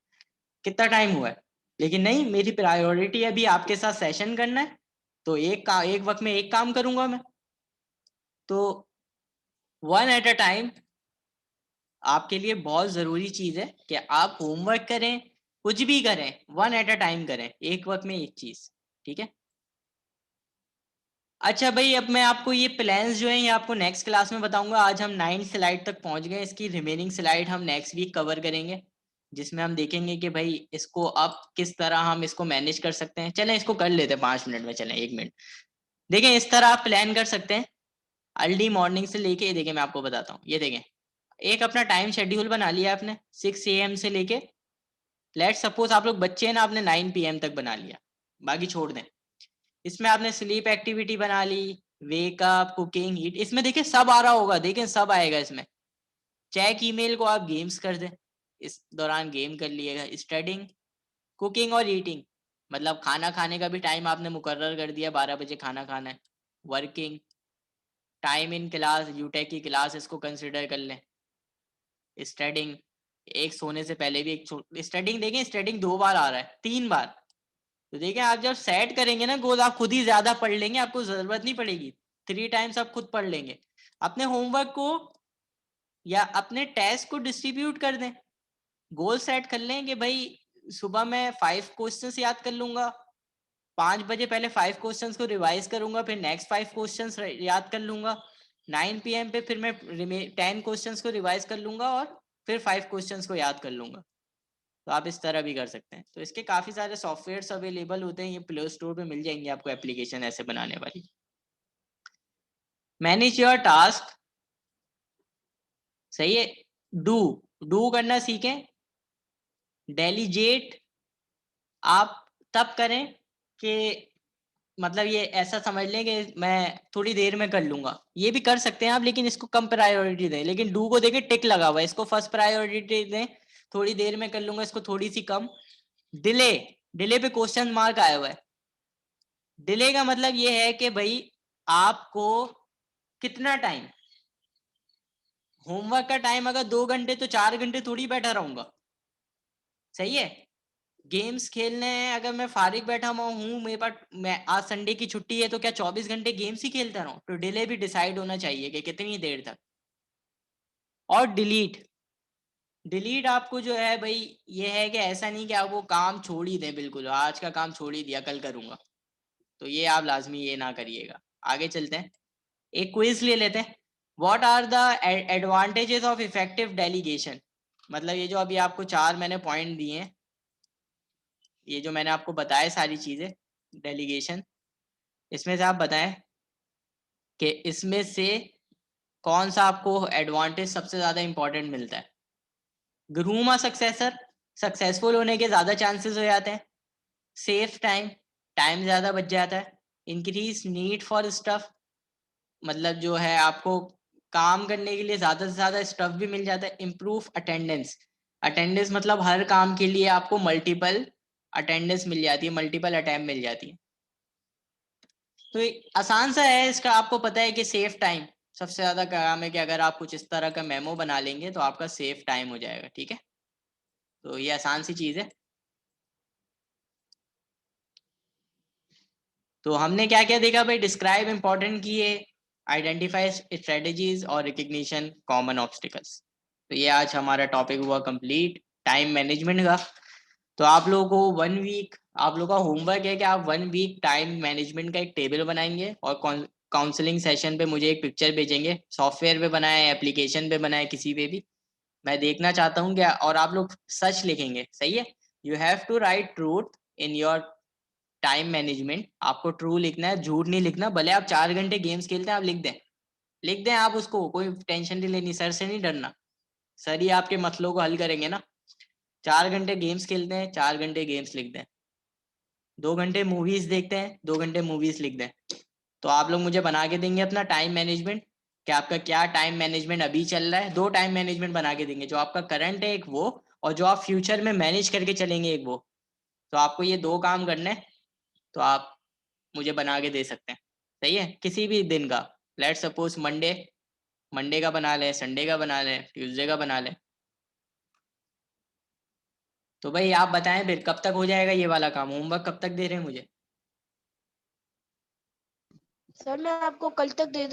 कितना टाइम हुआ है, लेकिन नहीं, मेरी प्रायोरिटी अभी आपके साथ सेशन करना है, तो एक वक्त में एक काम करूंगा मैं। तो वन एट अ टाइम आपके लिए बहुत जरूरी चीज है कि आप होमवर्क करें, कुछ भी करें, वन एट अ टाइम करें, एक वक्त में एक चीज। ठीक है। अच्छा भाई, अब मैं आपको ये प्लान्स जो हैं ये आपको नेक्स्ट क्लास में बताऊंगा। आज हम 9th स्लाइड तक पहुंच गए, इसकी रिमेनिंग स्लाइड हम नेक्स्ट वीक कवर करेंगे, जिसमें हम देखेंगे कि भाई इसको अब किस तरह हम इसको मैनेज कर सकते हैं। चलें इसको कर लेते हैं 5 मिनट में, चलें 1 मिनट। देखें इस तरह आप प्लान कर सकते हैं अर्ली मॉर्निंग से लेके, देखें मैं आपको बताता हूँ, ये देखें एक अपना टाइम शेड्यूल बना लिया आपने 6 AM से लेके, लेट सपोज आप लोग बच्चे हैं ना, आपने 9 PM तक बना लिया, बाकी छोड़ दें। इसमें आपने स्लीप एक्टिविटी बना ली, वेकअप, कुकिंग, ईट, इसमें देखिए सब आ रहा होगा, देखें सब आएगा इसमें। चेक ईमेल को आप गेम्स कर दें, इस दौरान गेम कर लिएगा। स्टडिंग, कुकिंग और ईटिंग, मतलब खाना खाने का भी टाइम आपने मुकर्रर कर दिया, 12 बजे खाना खाना है। वर्किंग, टाइम इन क्लास, यूटेक की क्लास इसको कंसिडर कर लें। स्टडिंग, एक सोने से पहले भी एक स्टडिंग, देखें स्टडिंग 2 बार आ रहा है, 3 बार। तो देखिए आप जब सेट करेंगे ना गोल, आप खुद ही ज्यादा पढ़ लेंगे, आपको जरूरत नहीं पड़ेगी, 3 टाइम्स आप खुद पढ़ लेंगे। अपने होमवर्क को या अपने टेस्ट को डिस्ट्रीब्यूट कर दें, गोल सेट कर लें कि भाई सुबह मैं 5 क्वेश्चंस याद कर लूंगा, 5 बजे पहले 5 क्वेश्चंस को रिवाइज करूंगा, फिर नेक्स्ट 5 क्वेश्चंस याद कर लूंगा। 9 PM पे फिर मैं 10 क्वेश्चंस को रिवाइज कर लूंगा और फिर 5 क्वेश्चंस को याद कर लूंगा। तो आप इस तरह भी कर सकते हैं। तो इसके काफी सारे सॉफ्टवेयर्स अवेलेबल होते हैं, ये प्ले स्टोर पे मिल जाएंगे आपको एप्लीकेशन ऐसे बनाने वाली। मैनेज योर टास्क, सही है। डू करना सीखें। डेलीगेट आप तब करें कि मतलब ये ऐसा समझ लें कि मैं थोड़ी देर में कर लूंगा, ये भी कर सकते हैं आप, लेकिन इसको कम प्रायोरिटी दें। लेकिन डू को देखें टिक लगा हुआ है, इसको फर्स्ट प्रायोरिटी दें, थोड़ी देर में कर लूंगा, इसको थोड़ी सी कम। डिले पे क्वेश्चन मार्क आया हुआ है। डिले का मतलब ये है कि भाई आपको कितना टाइम, होमवर्क का टाइम अगर 2 घंटे तो 4 घंटे थोड़ी बैठा रहूंगा, सही है। गेम्स खेलने हैं, अगर मैं फारिग बैठा हुआ हूँ, मेरे पास, मैं आज संडे की छुट्टी है, तो क्या 24 घंटे गेम्स ही खेलता रहूं? तो डिले भी डिसाइड होना चाहिए कि कितनी देर तक। और डिलीट आपको जो है भाई ये है कि ऐसा नहीं कि आप वो काम छोड़ ही दें, बिल्कुल आज का काम छोड़ ही दिया कल करूंगा, तो ये आप लाजमी ये ना करिएगा। आगे चलते हैं, एक क्विज ले लेते हैं। What are the advantages of effective delegation, मतलब ये जो अभी आपको 4 मैंने पॉइंट दिए हैं, ये जो मैंने आपको बताया सारी चीजें डेलीगेशन, इसमें से आप बताएं कि इसमें से कौन सा आपको एडवांटेज सबसे ज्यादा इंपॉर्टेंट मिलता है। ग्रूम अ सक्सेसर, सक्सेसफुल होने के ज्यादा चांसेस हो जाते हैं। सेफ टाइम ज्यादा बच जाता है। इंक्रीज नीड फॉर स्टफ, मतलब जो है आपको काम करने के लिए ज्यादा से ज्यादा स्टफ भी मिल जाता है। इम्प्रूव अटेंडेंस मतलब हर काम के लिए आपको मल्टीपल अटेंडेंस मिल जाती है, मल्टीपल अटेम्प्ट मिल जाती है। तो आसान सा है इसका, आपको पता है कि सेफ टाइम सबसे ज्यादा काम है कि अगर आप कुछ इस तरह का मेमो बना लेंगे तो आपका सेफ टाइम हो जाएगा, ठीक है। तो ये आसान सी चीज है। तो हमने क्या क्या देखा भाई, डिस्क्राइब इंपॉर्टेंट की है, आइडेंटिफाई स्ट्रेटजीज और रिकग्निशन कॉमन ऑब्स्टिकल्स। तो ये आज हमारा टॉपिक हुआ कंप्लीट टाइम मैनेजमेंट का। तो आप लोगों को 1 वीक, आप लोगों का होमवर्क है कि आप 1 वीक टाइम मैनेजमेंट का एक टेबल बनाएंगे और काउंसलिंग सेशन पे मुझे एक पिक्चर भेजेंगे, सॉफ्टवेयर पे बनाए, एप्लीकेशन पे बनाए, किसी पे भी मैं देखना चाहता हूँ क्या। और आप लोग सच लिखेंगे, सही है। You have to write truth in your time management, आपको ट्रू लिखना है, झूठ नहीं लिखना। भले आप 4 घंटे गेम्स खेलते हैं, आप लिख दें आप उसको, कोई टेंशन नहीं लेनी, सर से नहीं डरना। सर ही आपके मसलों को हल करेंगे ना। 4 घंटे गेम्स खेलते हैं, 4 घंटे गेम्स लिख दें। 2 घंटे मूवीज देखते हैं, 2 घंटे मूवीज लिख दें। तो आप लोग मुझे बना के देंगे अपना टाइम मैनेजमेंट, कि आपका क्या टाइम मैनेजमेंट अभी चल रहा है। 2 टाइम मैनेजमेंट बना के देंगे, जो आपका करंट है एक वो, और जो आप फ्यूचर में मैनेज करके चलेंगे एक वो। तो आपको ये 2 काम करने हैं, तो आप मुझे बना के दे सकते हैं, सही है। किसी भी दिन का, लेट्स सपोज मंडे का बना लें, संडे का बना लें, ट्यूसडे का बना लें। तो भाई आप बताएं फिर कब तक हो जाएगा ये वाला काम, होमवर्क कब तक दे रहे हैं मुझे।
सर मैं आपको कल तक दे